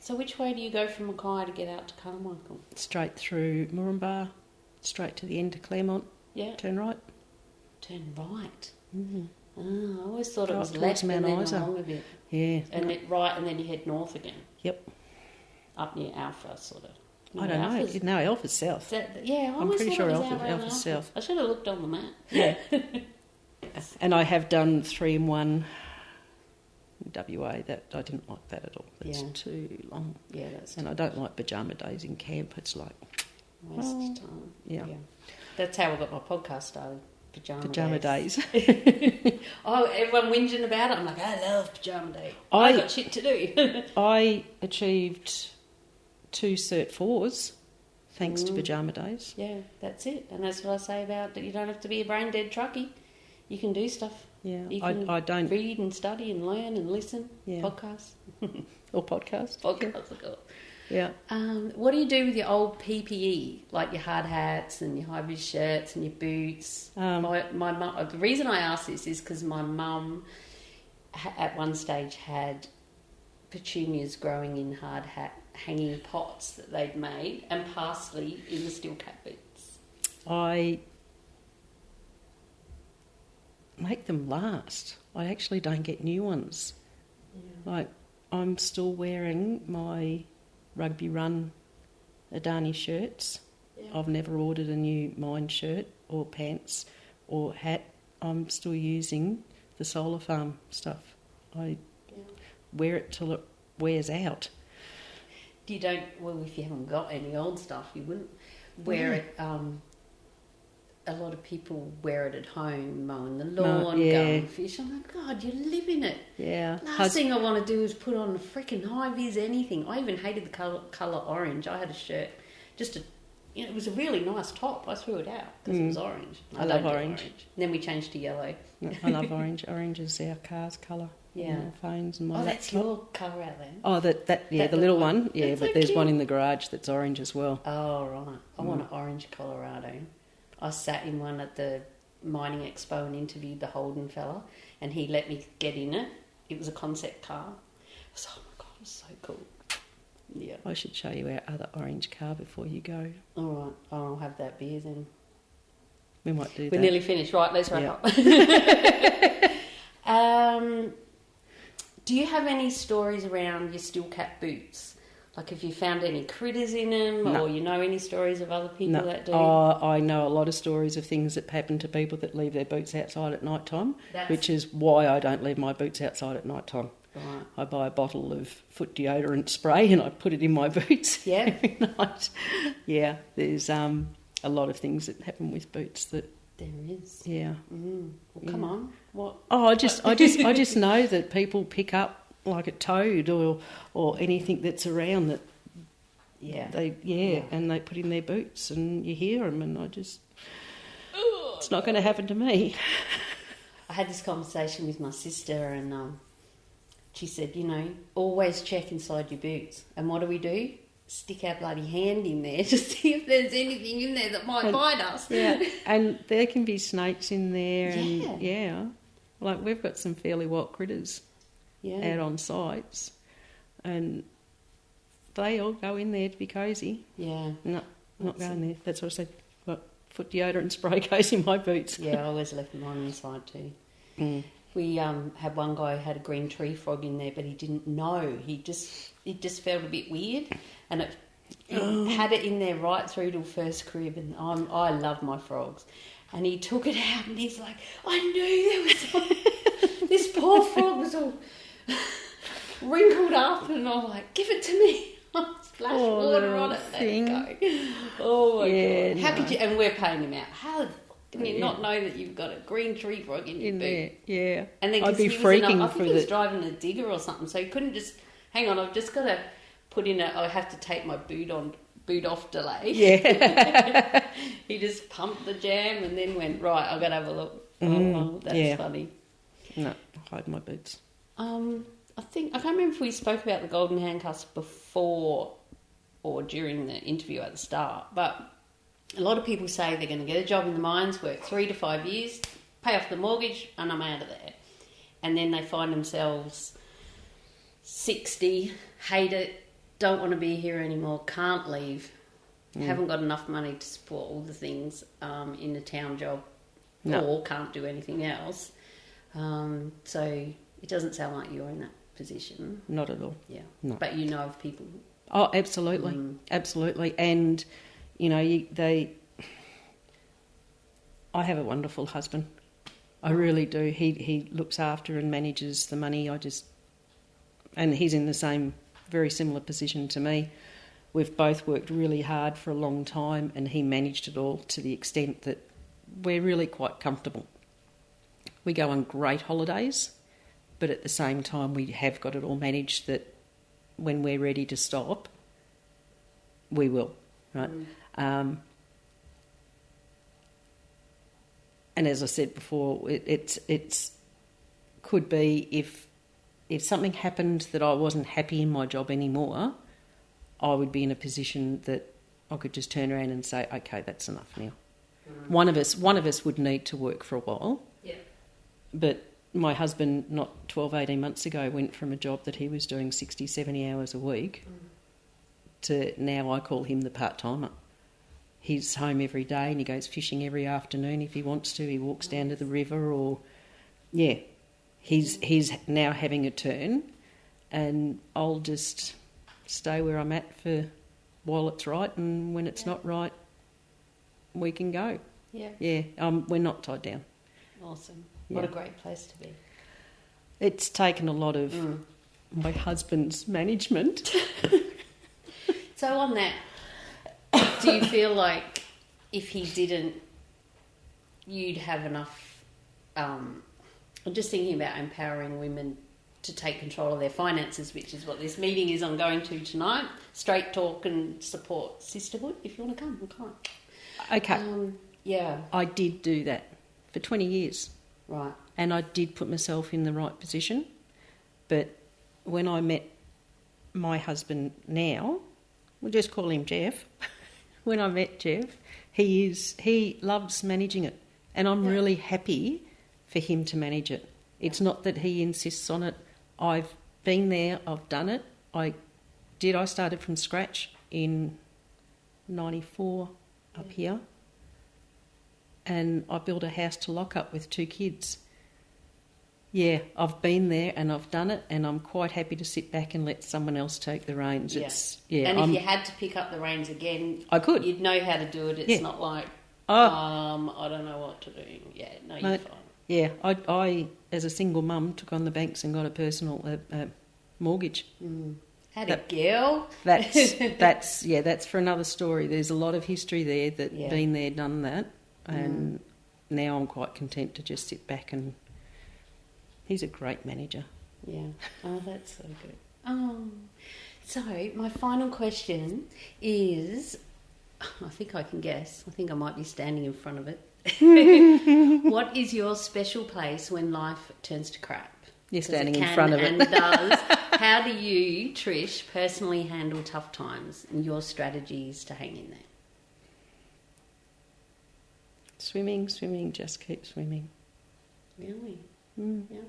So which way do you go from Mackay to get out to Carmichael? Straight through Moranbah, straight to the end to Claremont. Yeah. Turn right. Turn right? I always thought it Go was up left towards and Mount then Isa. along a bit. Yeah. And and then you head north again. Yep. Up near Alpha, sort of. I don't know. Alpha's- No, Alpha's south. Yeah, I I'm always pretty thought sure it was Alpha's out around Alpha. south. I should have looked on the map. Yeah. And I have done 3-in-1 WA. That I didn't like that at all. It's too long. Yeah, that's And I don't like pajama days in camp. It's like waste of time. Yeah. That's how I got my podcast started. pajama days. Oh, everyone whinging about it. I'm like, I love pajama day. I got shit to do. I achieved 2 Cert 4s thanks to pajama days. Yeah, that's it. And that's what I say about that. You don't have to be a brain dead truckie. You can do stuff. Yeah, You can I don't read and study and learn and listen. Yeah. Podcasts. or podcast. Podcasts are good. Yeah. What do you do with your old PPE, like your hard hats and your high-vis shirts and your boots? My mum. The reason I ask this is because my mum, at one stage, had petunias growing in hard hat hanging pots that they'd made, and parsley in the steel cap boots. I make them last. I actually don't get new ones. Yeah. Like, I'm still wearing my Rugby Run Adani shirts. Yeah. I've never ordered a new Mine shirt or pants or hat. I'm still using the Solar Farm stuff. I wear it till it wears out. You don't, well, if you haven't got any old stuff, you wouldn't wear it. A lot of people wear it at home, mowing the lawn, going fish. I'm like, God, you live in it. Yeah. Last thing I want to do is put on a freaking high-vis anything. I even hated the colour orange. I had a shirt, it was a really nice top. I threw it out because it was orange. I love orange. And then we changed to yellow. No, I love orange. Orange is our car's colour. Yeah. My phones and my laptop. That's your colour out there. Oh, that the little one. Yeah, That's but so there's cute. one in the garage that's orange as well. Oh, right. I want an orange Colorado. I sat in one at the mining expo and interviewed the Holden fella, and he let me get in it. It was a concept car. I was oh my God, it was so cool. Yeah. I should show you our other orange car before you go. All right. I'll have that beer then. We might do that. We're nearly finished. Right, let's wrap up. Do you have any stories around your steel cap boots? Like, have you found any critters in them, or you know any stories of other people that do? I know a lot of stories of things that happen to people that leave their boots outside at night time, which is why I don't leave my boots outside at night time. Right. I buy a bottle of foot deodorant spray and I put it in my boots every night. Yeah, there's a lot of things that happen with boots that. There is. Yeah. Well, come on. What? Oh, I just know that people pick up like a toad or anything that's around that. Yeah. And they put in their boots and you hear them, and it's not going to happen to me. I had this conversation with my sister, and she said, always check inside your boots. And what do? Stick our bloody hand in there to see if there's anything in there that might bite us. Yeah, and there can be snakes in there. And like we've got some fairly wild critters out on sites, and they all go in there to be cosy. Yeah. No, not going there. That's what I said. Got foot deodorant spray goes in my boots. Yeah, I always left mine inside too. We had one guy who had a green tree frog in there, but he didn't know. It just felt a bit weird, and it had it in there right through till first crib. And I love my frogs, and he took it out, and he's like, I knew there was this poor frog was all wrinkled up, and I'm like, give it to me. Splash water on it. Let it go. Oh my God! How could you? And we're paying him out. How can you not know that you've got a green tree frog in your boot? There, yeah. And then I'd be he freaking I think he was driving a digger or something, so he couldn't just hang on. I've just got to put in I have to take my boot off delay. Yeah. He just pumped the jam and then went right. I've got to have a look. Oh, that's funny. No, hide my boots. I can't remember if we spoke about the golden handcuffs before or during the interview at the start, but a lot of people say they're going to get a job in the mines, work 3 to 5 years, pay off the mortgage, and I'm out of there. And then they find themselves 60, hate it, don't want to be here anymore, can't leave, haven't got enough money to support all the things in the town job, or can't do anything else. So it doesn't sound like you're in that position. Not at all. Yeah. No. But you know of people. Oh, absolutely. Absolutely. And, you know, I have a wonderful husband. I really do. He looks after and manages the money. And he's in the same, very similar position to me. We've both worked really hard for a long time, and he managed it all to the extent that we're really quite comfortable. We go on great holidays, but at the same time we have got it all managed that when we're ready to stop, we will, right? And as I said before, it's could be if something happened that I wasn't happy in my job anymore, I would be in a position that I could just turn around and say, okay, that's enough now. One of us would need to work for a while. Yeah. But my husband, not 12, 18 months ago, went from a job that he was doing 60, 70 hours a week to now I call him the part-timer. He's home every day and he goes fishing every afternoon if he wants to. He walks down to the river or... Yeah, he's now having a turn, and I'll just stay where I'm at for while it's right, and when it's not right, we can go. Yeah. Yeah, we're not tied down. Awesome. Yeah. What a great place to be. It's taken a lot of my husband's management. So on that, do you feel like if he didn't, you'd have enough... I'm just thinking about empowering women to take control of their finances, which is what this meeting is on going to tonight. Straight talk and support sisterhood. If you want to come, we'll come. Okay. Yeah. I did do that for 20 years. Right. And I did put myself in the right position. But when I met my husband now, we'll just call him Jeff. When I met Jeff, he loves managing it. And I'm really happy for him to manage it. It's not that he insists on it. I've been there, I've done it. I started from scratch in 94 up here. And I built a house to lock up with 2 kids. Yeah, I've been there and I've done it, and I'm quite happy to sit back and let someone else take the reins. Yeah. And if you had to pick up the reins again, I could. You'd know how to do it. It's not like, I don't know what to do. Yeah, no, you're fine. Yeah, I as a single mum took on the banks and got a personal mortgage. Had a girl. That's for another story. There's a lot of history there that been there, done that, and now I'm quite content to just sit back and. He's a great manager. Yeah. Oh, that's so good. Oh, so my final question is, I think I can guess. I think I might be standing in front of it. What is your special place when life turns to crap? You're standing in front of it. And does. How do you, Trish, personally handle tough times and your strategies to hang in there? Swimming, just keep swimming. Really? Yeah.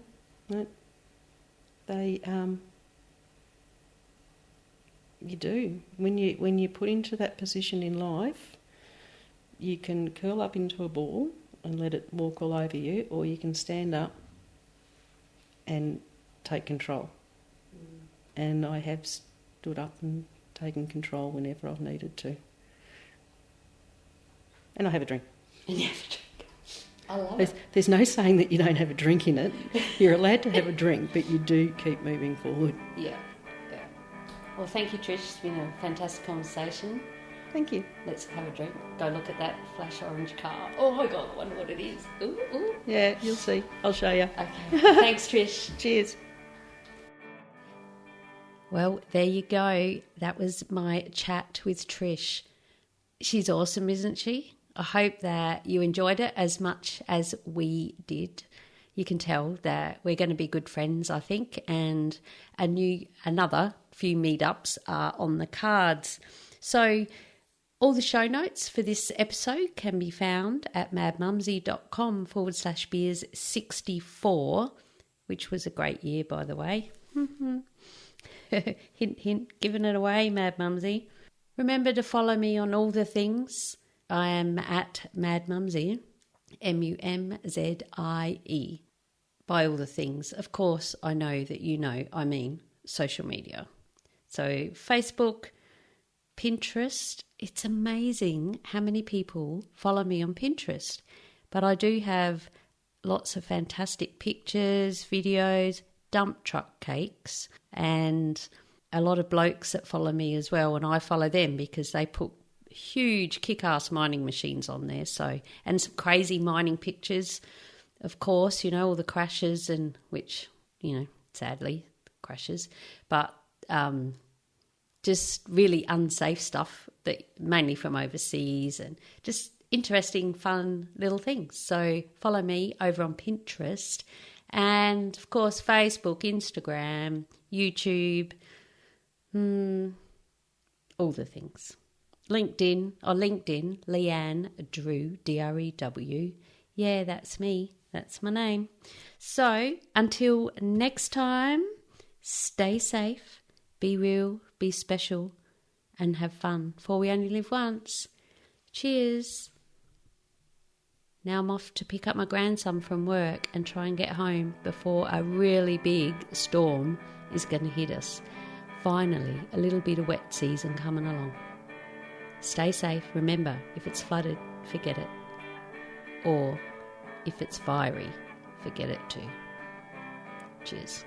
No. They, you do. When you're put into that position in life, you can curl up into a ball and let it walk all over you, or you can stand up and take control. And I have stood up and taken control whenever I've needed to. And I have a drink. And you have a drink. I love it. There's no saying that you don't have a drink in it. You're allowed to have a drink, but you do keep moving forward. Yeah. Well, thank you, Trish. It's been a fantastic conversation. Thank you. Let's have a drink. Go look at that flash orange car. Oh my God, I wonder what it is. Ooh. Yeah, you'll see. I'll show you. Okay. Thanks, Trish. Cheers. Well, there you go. That was my chat with Trish. She's awesome, isn't she? I hope that you enjoyed it as much as we did. You can tell that we're going to be good friends, I think, and another few meetups are on the cards. So all the show notes for this episode can be found at madmumsy.com/beers64, which was a great year, by the way. Hint, hint, giving it away, Mad Mumsy. Remember to follow me on all the things. I am at Mad Mumsy, MUMZIE. by all the things. Of course, I know that you know I mean social media. So Facebook, Pinterest, it's amazing how many people follow me on Pinterest. But I do have lots of fantastic pictures, videos, dump truck cakes, and a lot of blokes that follow me as well. And I follow them because they put huge kick-ass mining machines on there. So, and some crazy mining pictures, of course, you know, all the crashes, and which, you know, sadly, crashes. But just really unsafe stuff, that mainly from overseas, and just interesting, fun little things. So follow me over on Pinterest, and of course Facebook, Instagram, YouTube, all the things. LinkedIn, Leanne Drew, Drew. Yeah, that's me. That's my name. So until next time, stay safe, be real, be special, and have fun, for we only live once. Cheers. Now I'm off to pick up my grandson from work and try and get home before a really big storm is going to hit us. Finally, a little bit of wet season coming along. Stay safe. Remember, if it's flooded, forget it. Or if it's fiery, forget it too. Cheers.